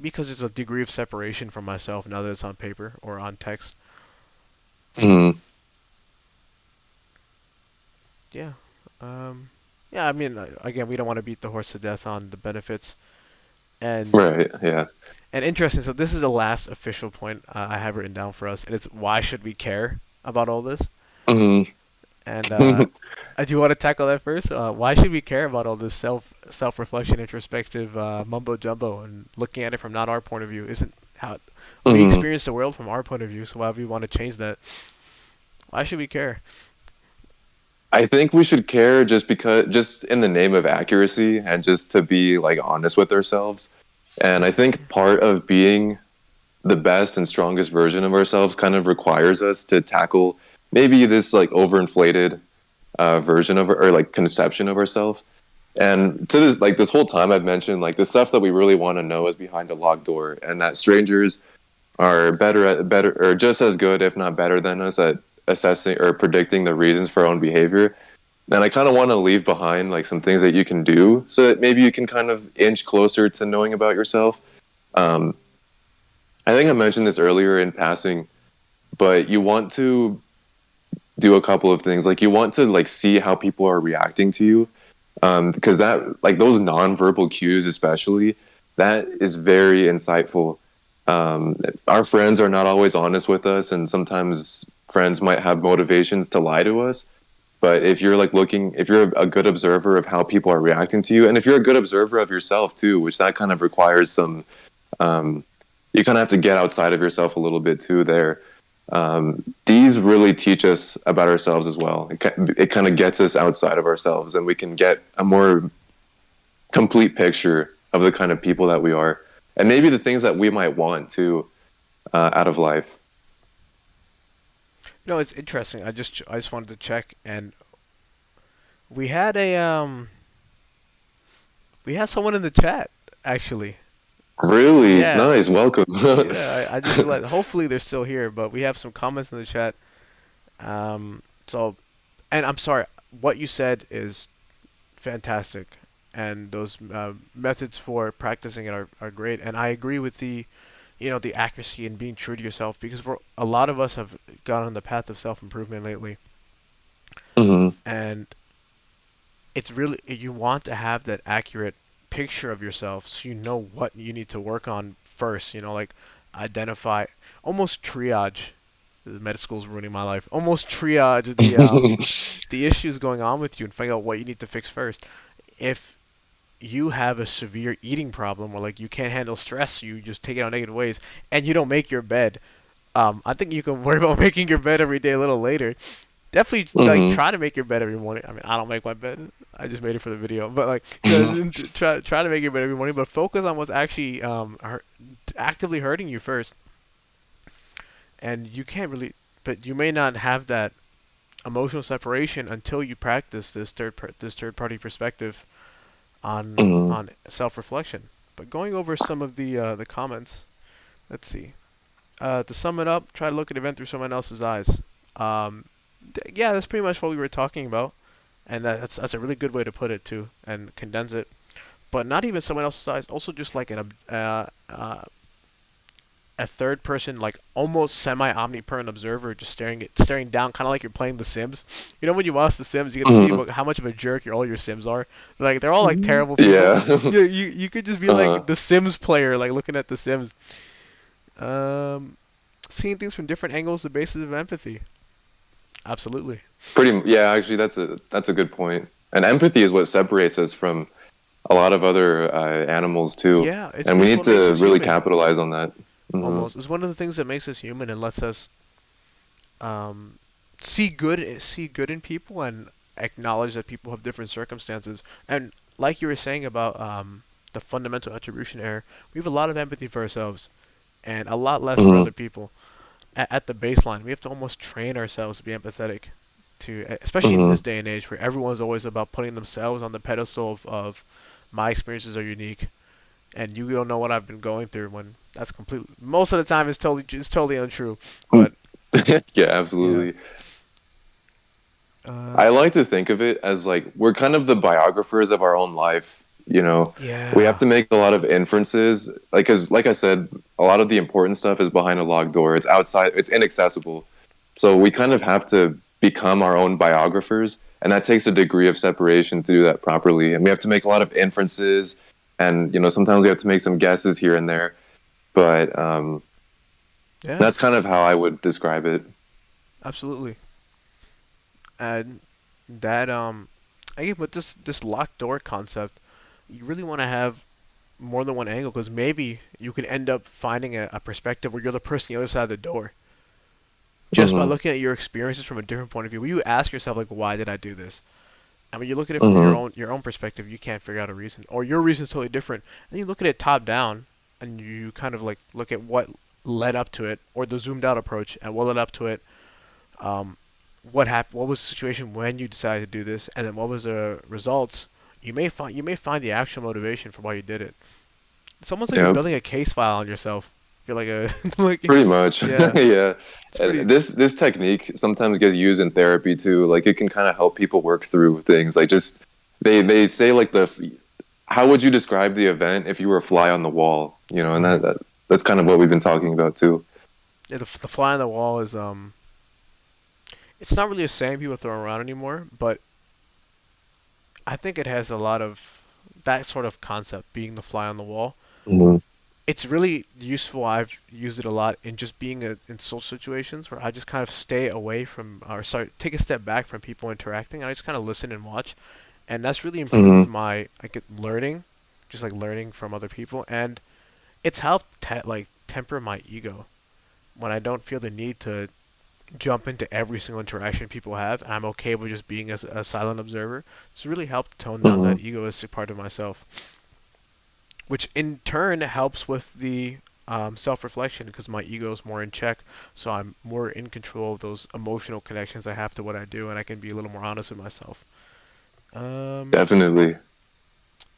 Because there's a degree of separation from myself now that it's on paper or on text. Mm-hmm. Yeah. Um, yeah, I mean, again, we don't want to beat the horse to death on the benefits. And Right. Yeah. interesting. So this is the last official point I have written down for us, and it's why should we care about all this? Mm-hmm. And do you want to tackle that first? Why should we care about all this self reflection, introspective mumbo jumbo, and looking at it from not our point of view? Isn't how we Mm-hmm. experience the world from our point of view? So why do we want to change that? Why should we care? I think we should care just in the name of accuracy and just to be like honest with ourselves. And I think part of being the best and strongest version of ourselves kind of requires us to tackle maybe this like overinflated version of or like conception of ourselves. And to this like this whole time I've mentioned like the stuff that we really want to know is behind a locked door, and that strangers are better or just as good, if not better than us at assessing or predicting the reasons for our own behavior. And I kind of want to leave behind like some things that you can do so that maybe you can kind of inch closer to knowing about yourself. Um, I think I mentioned this earlier in passing, but you want to do a couple of things. Like you want to like see how people are reacting to you, because that like those nonverbal cues, especially, that is very insightful. Our friends are not always honest with us, and sometimes friends might have motivations to lie to us. But if you're like looking, if you're a good observer of how people are reacting to you, and if you're a good observer of yourself too, which that kind of requires some, um, you kind of have to get outside of yourself a little bit too there. These really teach us about ourselves as well. It kind of gets us outside of ourselves, and we can get a more complete picture of the kind of people that we are, and maybe the things that we might want to out of life. No, it's interesting. I just wanted to check, and we had a we had someone in the chat actually. Really Yeah, nice, welcome. yeah. I just realized. Hopefully they're still here, but we have some comments in the chat. So, and I'm sorry, what you said is fantastic, and those methods for practicing it are great. And I agree with the accuracy and being true to yourself, because a lot of us have gone on the path of self-improvement lately, Hmm. and it's really, you want to have that accurate picture of yourself so you know what you need to work on first. Like identify, almost triage. Med school's ruining my life. Almost triage the issues going on with you and find out what you need to fix first. If you have a severe eating problem, or like you can't handle stress, you just take it on negative ways, and you don't make your bed, I think you can worry about making your bed every day a little later. Definitely, like, Hmm. try to make your bed every morning. I mean, I don't make my bed. I just made it for the video, but like, try to make your bed every morning. But focus on what's actually actively hurting you first. And you can't really, but you may not have that emotional separation until you practice this third party perspective Hmm. on self reflection. But going over some of the comments, let's see. To sum it up, try to look at an event through someone else's eyes. Um, yeah, that's pretty much what we were talking about, and that's a really good way to put it too, and condense it. But not even someone else's eyes. Also, just like a third person, like almost semi omnipresent observer, just staring down, kind of like you're playing The Sims. When you watch The Sims, you get to see Hmm. how much of a jerk all your Sims are. Like, they're all like terrible people. Yeah. You could just be Uh-huh. like the Sims player, like looking at The Sims. Um, Seeing things from different angles, the basis of empathy. Absolutely. Yeah, actually that's a good point. And empathy is what separates us from a lot of other animals too. Yeah, And we it's need what makes to us really human. capitalize on that. Hmm. Almost, it's one of the things that makes us human and lets us um, see good in people, and acknowledge that people have different circumstances. And like you were saying about the fundamental attribution error, we have a lot of empathy for ourselves and a lot less for Hmm. other people. At the baseline, we have to almost train ourselves to be empathetic. Especially in Hmm. this day and age where everyone's always about putting themselves on the pedestal of my experiences are unique and you don't know what I've been going through, when that's completely, most of the time it's totally untrue. But Yeah, yeah. absolutely. I Um, like to think of it as like we're kind of the biographers of our own life. We have yeah. to make a lot of inferences. Because, like I said, a lot of the important stuff is behind a locked door. It's outside. It's inaccessible. So we kind of have to become our own biographers, and that takes a degree of separation to do that properly. And we have to make a lot of inferences, and sometimes we have to make some guesses here and there. But Yeah, that's kind of how I would describe it. absolutely. And that again, with this locked door concept, you really want to have more than one angle, because maybe you can end up finding a perspective where you're the person on the other side of the door, just by Hmm. looking at your experiences from a different point of view. Where you ask yourself, like, why did I do this? And when you look at it from your Hmm. own perspective, you can't figure out a reason, or your reason is totally different. And you look at it top down, and you kind of like look at what led up to it, or the zoomed out approach, and what led up to it. Um, what happened? What was the situation when you decided to do this, and then what was the results? You may find the actual motivation for why you did it. It's almost like you're Yep. building a case file on yourself. You're like a like, Pretty much. yeah. Yeah. It's And pretty. this technique sometimes gets used in therapy too. Like it can kind of help people work through things. Like just they say like how would you describe the event if you were a fly on the wall? And Mhm. that's kind of what we've been talking about too. Yeah, the fly on the wall is it's not really a saying people throw around anymore, but I think it has a lot of that sort of concept, being the fly on the wall. Hmm. It's really useful. I've used it a lot in just being in social situations where I just kind of stay away from, or sorry, take a step back from people interacting. I just kind of listen and watch, and that's really improved Hmm. my like learning, just like learning from other people, and it's helped like temper my ego when I don't feel the need to jump into every single interaction people have. I'm okay with just being a silent observer. It's really helped tone down Hmm. that egoistic part of myself, which in turn helps with the self-reflection, because my ego is more in check, so I'm more in control of those emotional connections I have to what I do, and I can be a little more honest with myself. Um, Definitely.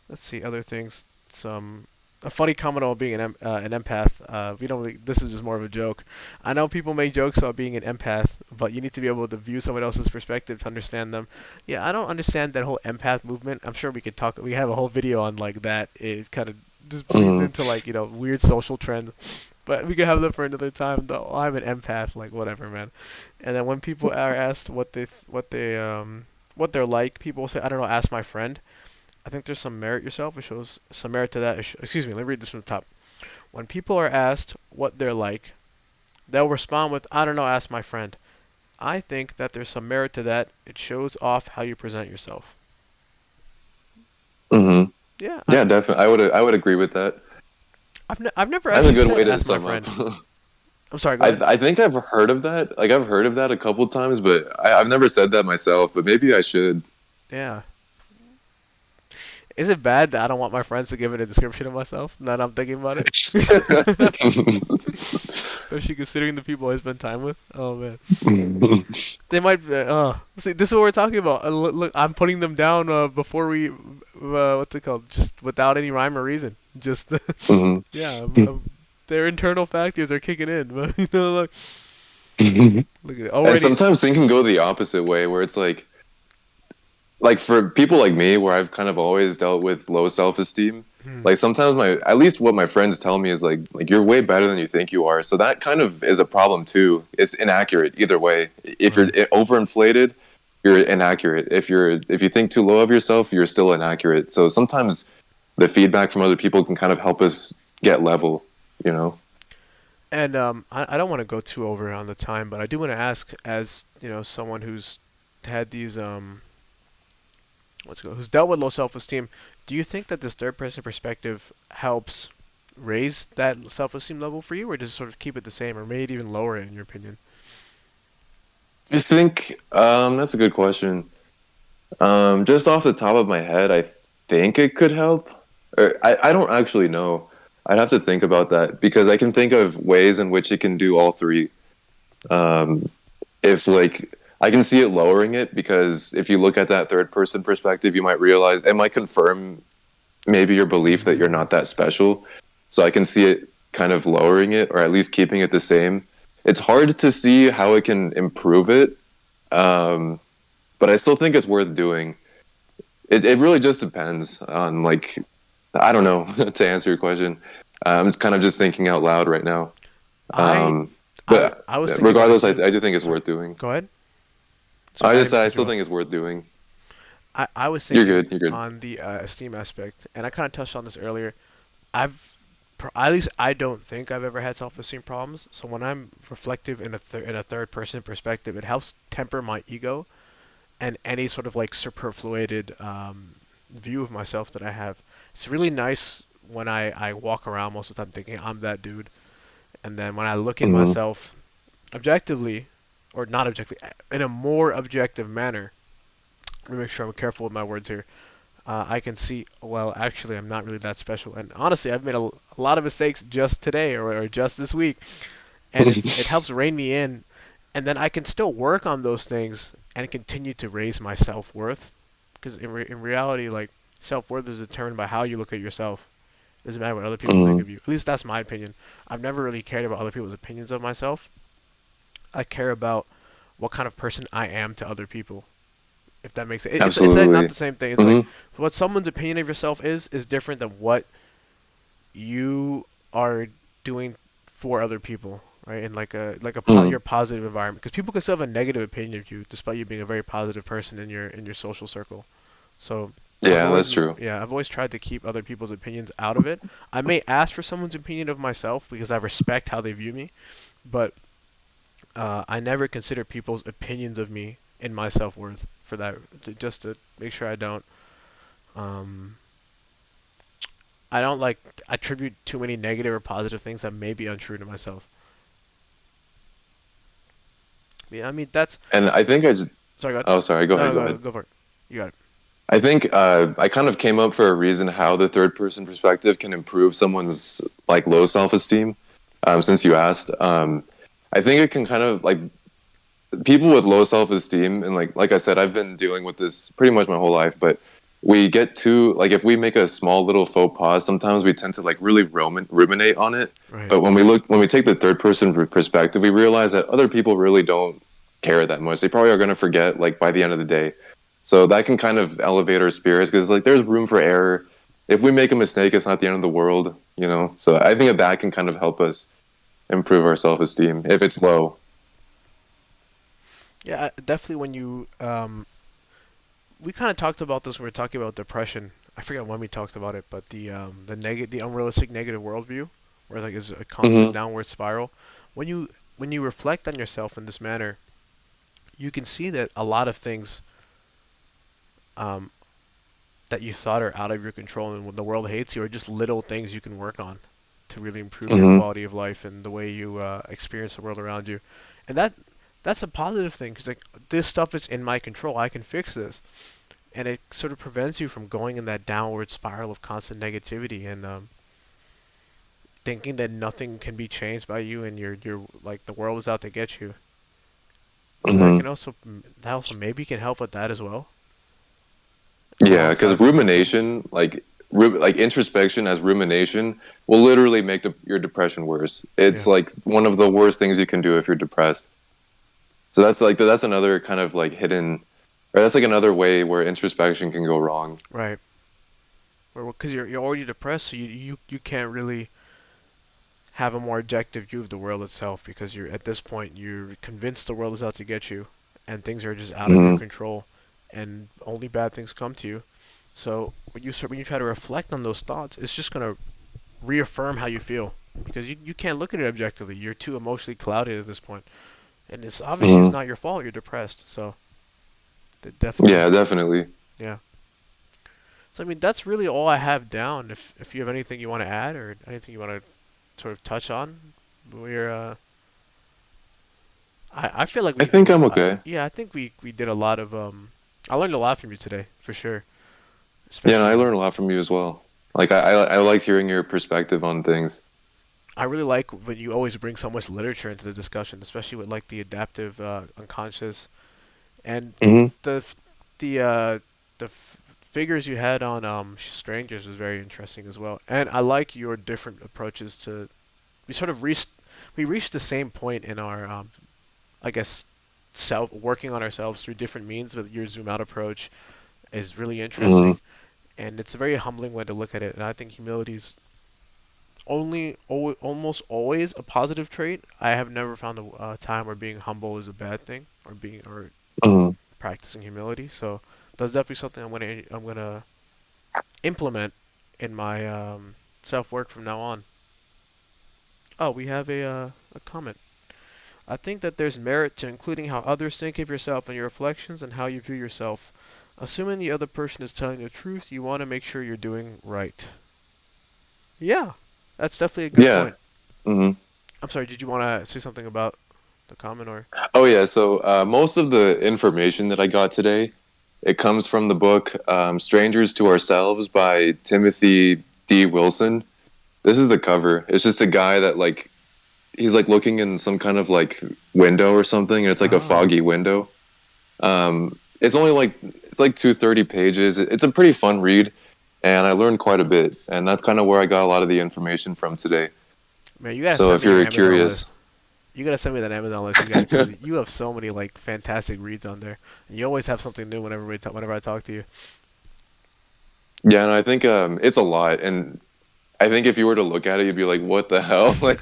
let's see other things. Some. a funny comment about being an empath. We don't. Really, this is just more of a joke. I know people make jokes about being an empath, but you need to be able to view someone else's perspective to understand them. Yeah, I don't understand that whole empath movement. I'm sure we could talk. We have a whole video on like that. It kind of just bleeds Hmm. into like weird social trends. But we could have that for another time. Though I'm an empath, like whatever, man. And then when people are asked what they're like, people say, I don't know, ask my friend. I think there's some merit yourself. It shows some merit to that. Excuse me, let me read this from the top. When people are asked what they're like, they'll respond with, I don't know, ask my friend. I think that there's some merit to that. It shows off how you present yourself. Hmm. Yeah, Yeah, definitely. I would agree with that. I've never That's a actually good said way to ask my sum up. friend. I'm sorry, go I ahead. I think I've heard of that. Like I've heard of that a couple times, but I've never said that myself. But maybe I should. Yeah. Is it bad that I don't want my friends to give it a description of myself? Now that I'm thinking about it. Especially considering the people I spend time with. Oh man. They might. See, this is what we're talking about. Look, I'm putting them down before we. What's it called? Just without any rhyme or reason. Just Hmm. yeah. Their internal factors are kicking in. But look at it. And Already. sometimes things can go the opposite way, where it's like for people like me, where I've kind of always dealt with low self-esteem. Hmm. Like sometimes at least what my friends tell me is like you're way better than you think you are. So that kind of is a problem too. It's inaccurate either way. If you're Right. overinflated, you're inaccurate. If you think too low of yourself, you're still inaccurate. So sometimes the feedback from other people can kind of help us get level, you know. And I don't want to go too over on the time, but I do want to ask, as someone who's had these who's dealt with low self-esteem, do you think that this third-person perspective helps raise that self-esteem level for you, or does it sort of keep it the same, or maybe even lower it, in your opinion? I think that's a good question. Just off the top of my head, I think it could help. I don't actually know. I'd have to think about that because I can think of ways in which it can do all three. Um, if like I can see it lowering it because if you look at that third person perspective, you might realize it might confirm maybe your belief that you're not that special. So I can see it kind of lowering it or at least keeping it the same. It's hard to see how it can improve it, um, but I still think it's worth doing. It really just depends on like I don't know to answer your question. I'm kind of just thinking out loud right now. I Um, I but I was thinking about it regardless, I too. do think it's Sorry. worth doing. Go ahead. Sorry, I I didn't just mean to I cut you still off. think it's worth doing. I was You're thinking good. You're good. on the esteem aspect, and I kind of touched on this earlier. I've at least I don't think I've ever had self-esteem problems. So when I'm reflective in a third-person perspective, it helps temper my ego and any sort of like superfluated view of myself that I have. It's really nice when I walk around most of the time thinking I'm that dude, and then when I look in Hmm. myself objectively, or not objectively, in a more objective manner. Let me make sure I'm careful with my words here. I can see, well, actually, I'm not really that special. And honestly, I've made a lot of mistakes just today or just this week, and it helps rein me in, and then I can still work on those things and continue to raise my self worth. Because in reality, like self worth is determined by how you look at yourself. It doesn't matter what other people think Hmm. of you. At least that's my opinion. I've never really cared about other people's opinions of myself. I care about what kind of person I am to other people. If that makes sense, it's like not Absolutely. the same thing. It's like Hmm. what someone's opinion of yourself is different than what you are doing for other people, right? In Hmm. your positive environment, because people can still have a negative opinion of you despite you being a very positive person in your social circle. So Yeah, that's true. I've always tried to keep other people's opinions out of it. I may ask for someone's opinion of myself because I respect how they view me, but I never consider people's opinions of me in my self worth for that, just to make sure um, I don't like attribute too many negative or positive things that may be untrue to myself. Yeah, I mean that's. And I think I just. Sorry, go ahead. Oh, sorry. Go No, ahead. Go no, ahead. go for it. You got it. I think I kind of came up for a reason how the third person perspective can improve someone's like low self esteem. Since you asked, I think it can kind of like people with low self esteem and like I said, I've been dealing with this pretty much my whole life, but we get too, like, if we make a small little faux pas, sometimes we tend to like really ruminate on it. Right. But when we take the third person perspective, we realize that other people really don't care that much. They probably are going to forget like by the end of the day. So that can kind of elevate our spirits, because like there's room for error. If we make a mistake, it's not the end of the world, you know? So I think that can kind of help us improve our self-esteem if it's low. Yeah, definitely. When you we kind of talked about this when we were talking about depression. I forget when we talked about it, but the unrealistic negative worldview, where like is a constant Mm-hmm. downward spiral. When you reflect on yourself in this manner, you can see that a lot of things um, that you thought are out of your control and when the world hates you are just little things you can work on to really improve your Mm-hmm. quality of life and the way you experience the world around you. And that's a positive thing because like this stuff is in my control. I can fix this, and it sort of prevents you from going in that downward spiral of constant negativity and thinking that nothing can be changed by you and you're like the world is out to get you. So Mm-hmm. that also maybe can help with that as well, Yeah, because alongside depression. rumination, like introspection as rumination, will literally make your depression worse. It's Yeah. like one of the worst things you can do if you're depressed. So that's another kind of like hidden, or that's like another way where introspection can go wrong. Right. Or because you're already depressed, so you can't really have a more objective view of the world itself because you're at this point you're convinced the world is out to get you and things are just out of your Mm-hmm. control and only bad things come to you. So when you try to reflect on those thoughts, it's just gonna reaffirm how you feel because you can't look at it objectively. You're too emotionally clouded at this point, and it's obviously it's Mm-hmm. not your fault. You're depressed, so definitely Yeah, definitely. yeah. So I mean that's really all I have down. If you have anything you want to add or anything you want to sort of touch on, we're I feel like I think I'm okay. yeah, I think we did a lot of I learned a lot from you today for sure. Yeah, and Especially I learned a lot from you as well. Like I liked hearing your perspective on things. I really like when you always bring so much literature into the discussion, especially with like the adaptive unconscious and Mm-hmm. the f- the figures you had on strangers was very interesting as well. And I like your different approaches to we sort of reached we reached the same point in our I guess self working on ourselves through different means, but your zoom out approach is really Mm-hmm. interesting, and it's a very humbling way to look at it. And I think humility is almost always a positive trait. I have never found a time where being humble is a bad thing, or Mm-hmm. practicing humility. So that's definitely something I'm gonna implement in my self work from now on. Oh, we have a comment. I think that there's merit to including how others think of yourself in your reflections and how you view yourself. Assuming the other person is telling the truth, you want to make sure you're doing right. Yeah, that's definitely a good Yeah. point. Mm-hmm. I'm sorry, did you want to say something about the comment or? Oh yeah. So most of the information that I got today, it comes from the book "Strangers to Ourselves" by Timothy D. Wilson. This is the cover. It's just a guy that like he's like looking in some kind of like window or something, and it's like a Oh, foggy window. It's only like it's like 230 pages. It's a pretty fun read, and I learned quite a bit. And that's kind of where I got a lot of the information from today. man, you gotta So send if me your you're Amazon curious, list. You gotta send me that Amazon list you got because you have so many like fantastic reads on there, and you always have something new whenever I talk to you. yeah, and I think it's a lot. And I think if you were to look at it, you'd be like, "What the hell? Like,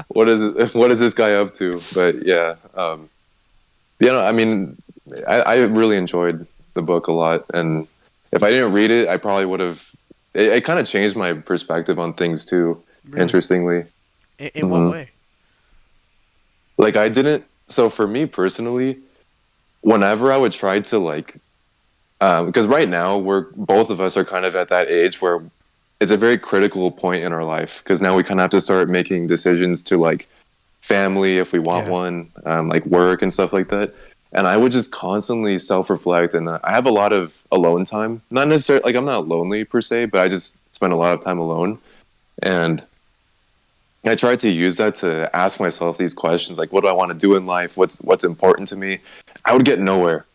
what is this guy up to?" But yeah, I mean, I really enjoyed the book a lot, and if I didn't read it, I probably would have. It kind of changed my perspective on things too. Really? Interestingly, In what hmm way? like I didn't. So for me personally, whenever I would try to like, because right now we're both of us are kind of at that age where it's a very critical point in our life because now we kind of have to start making decisions to like family if we want Yeah. one, like work and stuff like that. And I would just constantly self-reflect, and I have a lot of alone time. Not necessarily like I'm not lonely per se, but I just spend a lot of time alone. And I tried to use that to ask myself these questions, like, what do I want to do in life? What's important to me? I would get nowhere.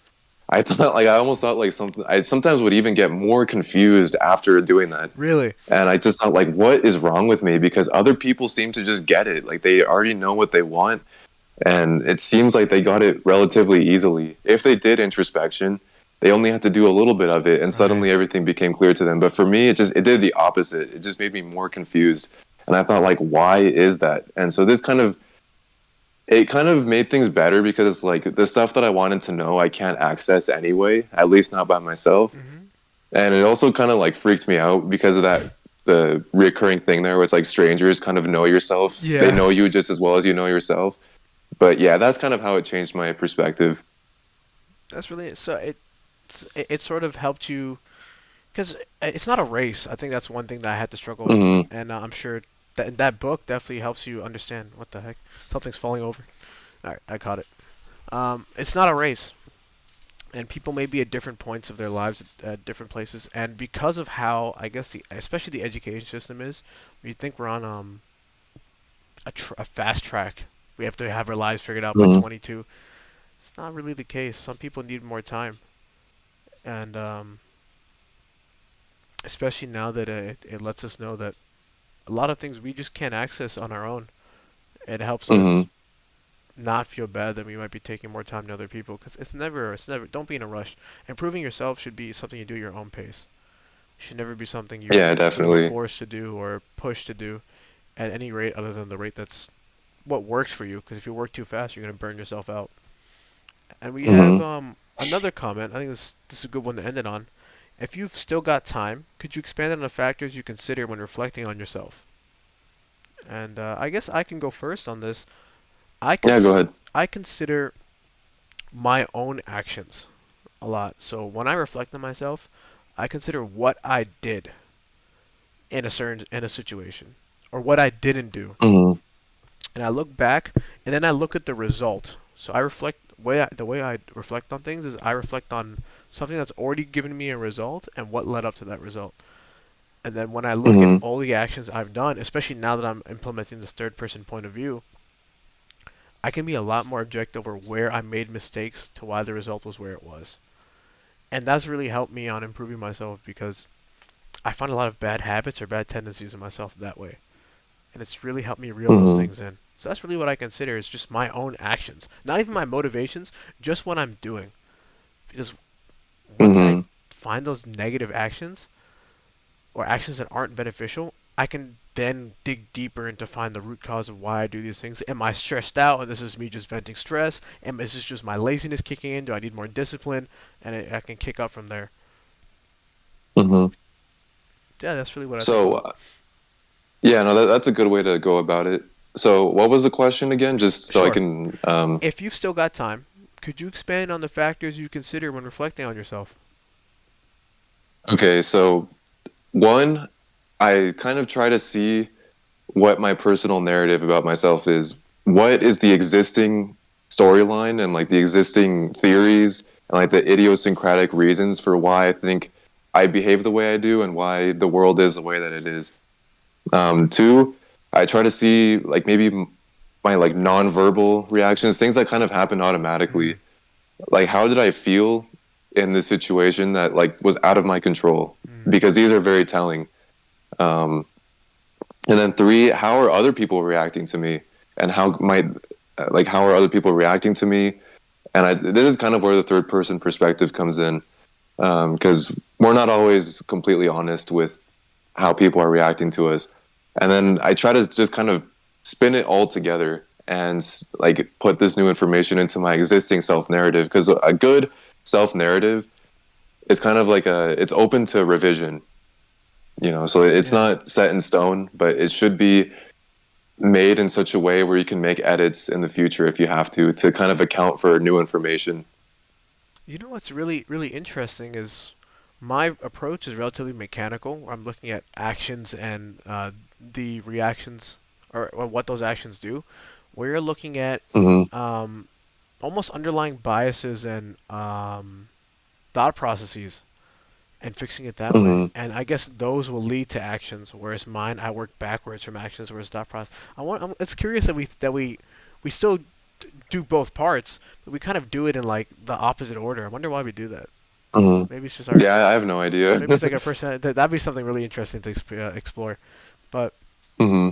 I thought like I almost thought like something. I sometimes would even get more confused after doing that, Really? and I just thought like, what is wrong with me? Because other people seem to just get it. Like they already know what they want, and it seems like they got it relatively easily. If they did introspection, they only had to do a little bit of it, and Right. suddenly everything became clear to them. But for me, it did the opposite. It just made me more confused, and I thought like, why is that? And so this kind of it kind of made things better because like the stuff that I wanted to know I can't access anyway, at least not by myself. Mhm. And it also kind of like freaked me out because of that the recurring thing there where it's like strangers kind of know yourself. They Yeah. know you just as well as you know yourself. But yeah, that's kind of how it changed my perspective. That's really so. It sort of helped you because it's not a race. I think that's one thing that I had to struggle with, Hmm. and I'm sure that book definitely helps you understand what the heck. Something's falling over. All right, I caught it. It's not a race, and people may be at different points of their lives at different places, and because of how I guess especially the education system is, we think we're on a fast track. We have to have our lives figured out by Hmm. 22. It's not really the case. Some people need more time, and especially now that it lets us know that a lot of things we just can't access on our own. It helps us Hmm. not feel bad that we might be taking more time than other people because it's never don't be in a rush. Improving yourself should be something you do at your own pace. It should never be something you're Yeah, being definitely. forced to do or pushed to do at any rate other than the rate that's what works for you, because if you work too fast you're going to burn yourself out. And we have Hmm. another comment. I think this is a good one to end it on. If you've still got time, could you expand on the factors you consider when reflecting on yourself? And I guess I can go first on this. I Yeah, go cons- ahead. I consider my own actions a lot. So when I reflect on myself, I consider what I did in a situation or what I didn't do. Hmm. And I look back and then I look at the result. So I reflect the way I reflect on things is I reflect on something that's already given me a result and what led up to that result. And then when I look at Hmm. all the actions I've done, especially now that I'm implementing this third person point of view, I can be a lot more objective over where I made mistakes to why the result was where it was. And that's really helped me on improving myself because I find a lot of bad habits or bad tendencies in myself that way. And it's really helped me reel those Hmm. things in. So that's really what I consider is just my own actions. Not even my motivations, just what I'm doing. Because once I Hmm. find those negative actions or actions that aren't beneficial, I can then dig deeper into find the root cause of why I do these things. Am I stressed out and this is me just venting stress? Is this just my laziness kicking in? Do I need more discipline? And I can kick up from there. Hmm. Yeah, that's really what I think So about. yeah, no, that's a good way to go about it. So what was the question again? Just so I Sure. can If you've still got time, could you expand on the factors you consider when reflecting on yourself? okay, so one, I kind of try to see what my personal narrative about myself is. What is the existing storyline and like the existing theories and like the idiosyncratic reasons for why I think I behave the way I do and why the world is the way that it is. Two, I try to see like maybe my like nonverbal reactions, things that kind of happen Mm. automatically. Like how did I feel in this situation that like was out of my control? Mm. Because these are very telling. Um, and then three, how are other people reacting to me? And how are other people reacting to me? And this is kind of where the third person perspective comes in, because we're not always completely honest with how people are reacting to us. And then I try to just kind of spin it all together and like put this new information into my existing self narrative, because a good self narrative is kind of like it's open to revision, so it's Yeah. not set in stone, but it should be made in such a way where you can make edits in the future if you have to kind of account for new information. You know what's really interesting is my approach is relatively mechanical. Where I'm looking at actions and the reactions or what those actions do. Where you're looking at Hmm. um, almost underlying biases and thought processes and fixing it that way. Hmm. And I guess those will lead to actions, whereas mine I work backwards from actions, whereas thought process. It's curious that we still do both parts, but we kind of do it in like the opposite order. I wonder why we do that. Hmm. Maybe it's just our. Yeah, I have no idea. Maybe it's like our personality. That'd be something really interesting to explore. But Hmm.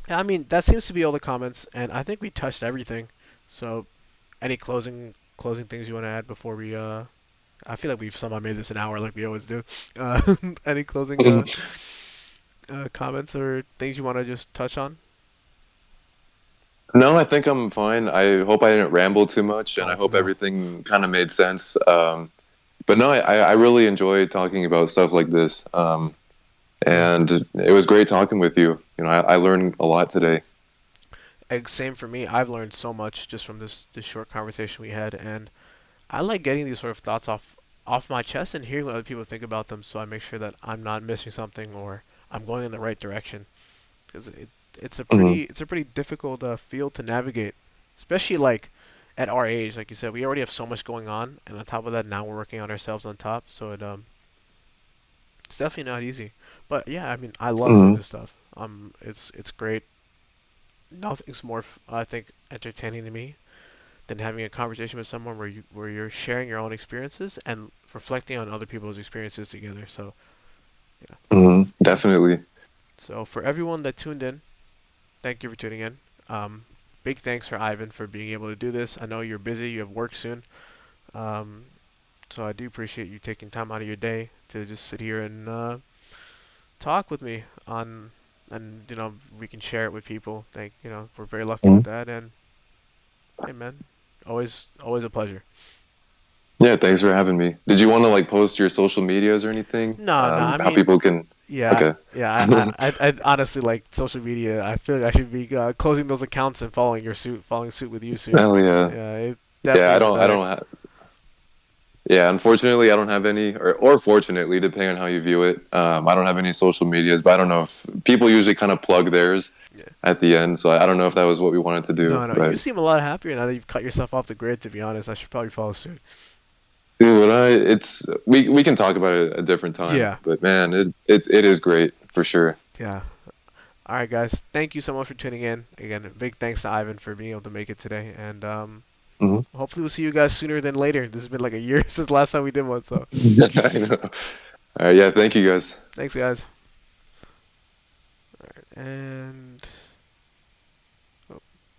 yeah, I mean, that seems to be all the comments, and I think we touched everything. So, any closing things you want to add before we I feel like we've somehow made this an hour like we always do. Any closing comments or things you want to just touch on? No, I think I'm fine. I hope I didn't ramble too much, and I Oh hope no. everything kind of made sense. But no, I really enjoy talking about stuff like this. Yeah. And it was great talking with you. You know, I learned a lot today. Same for me. I've learned so much just from this short conversation we had, and I like getting these sort of thoughts off my chest and hearing what other people think about them, so I make sure that I'm not missing something or I'm going in the right direction. Because Hmm. it's a pretty difficult field to navigate, especially like at our age. Like you said, we already have so much going on, and on top of that, now we're working on ourselves on top. So it's definitely not easy. But yeah, I mean, I love doing Hmm. this stuff. It's great. Nothing's more, I think, entertaining to me than having a conversation with someone where you're sharing your own experiences and reflecting on other people's experiences together. So yeah. Hmm. Definitely. So for everyone that tuned in, thank you for tuning in. Um, Big thanks for Ivan for being able to do this. I know you're busy. You have work soon. Um, so I do appreciate you taking time out of your day to just sit here and talk with me on, and we can share it with people. We're very lucky with Mhm. that. And hey, man, always a pleasure. Yeah, thanks for having me. Did you want to like post your social medias or anything? No, no, I How mean, people can? yeah, Okay. yeah. I honestly like social media. I feel like I should be closing those accounts and following suit with you soon. Oh yeah. Yeah, it Yeah, definitely is I better. don't yeah, unfortunately, I don't have any, or fortunately, depending on how you view it, I don't have any social medias. But I don't know if people usually kind of plug theirs Yeah. at the end. So I don't know if that was what we wanted to do. No, no, you But seem a lot happier now that you've cut yourself off the grid. To be honest, I should probably follow suit. dude, it's we can talk about it a different time. Yeah, But man, it is great for sure. yeah. All right, guys. Thank you so much for tuning in. Again, big thanks to Ivan for being able to make it today, and Hmm. hopefully we'll see you guys sooner than later. This has been like a year since the last time we did one, so I know. All right, yeah, thank you guys. thanks, guys. And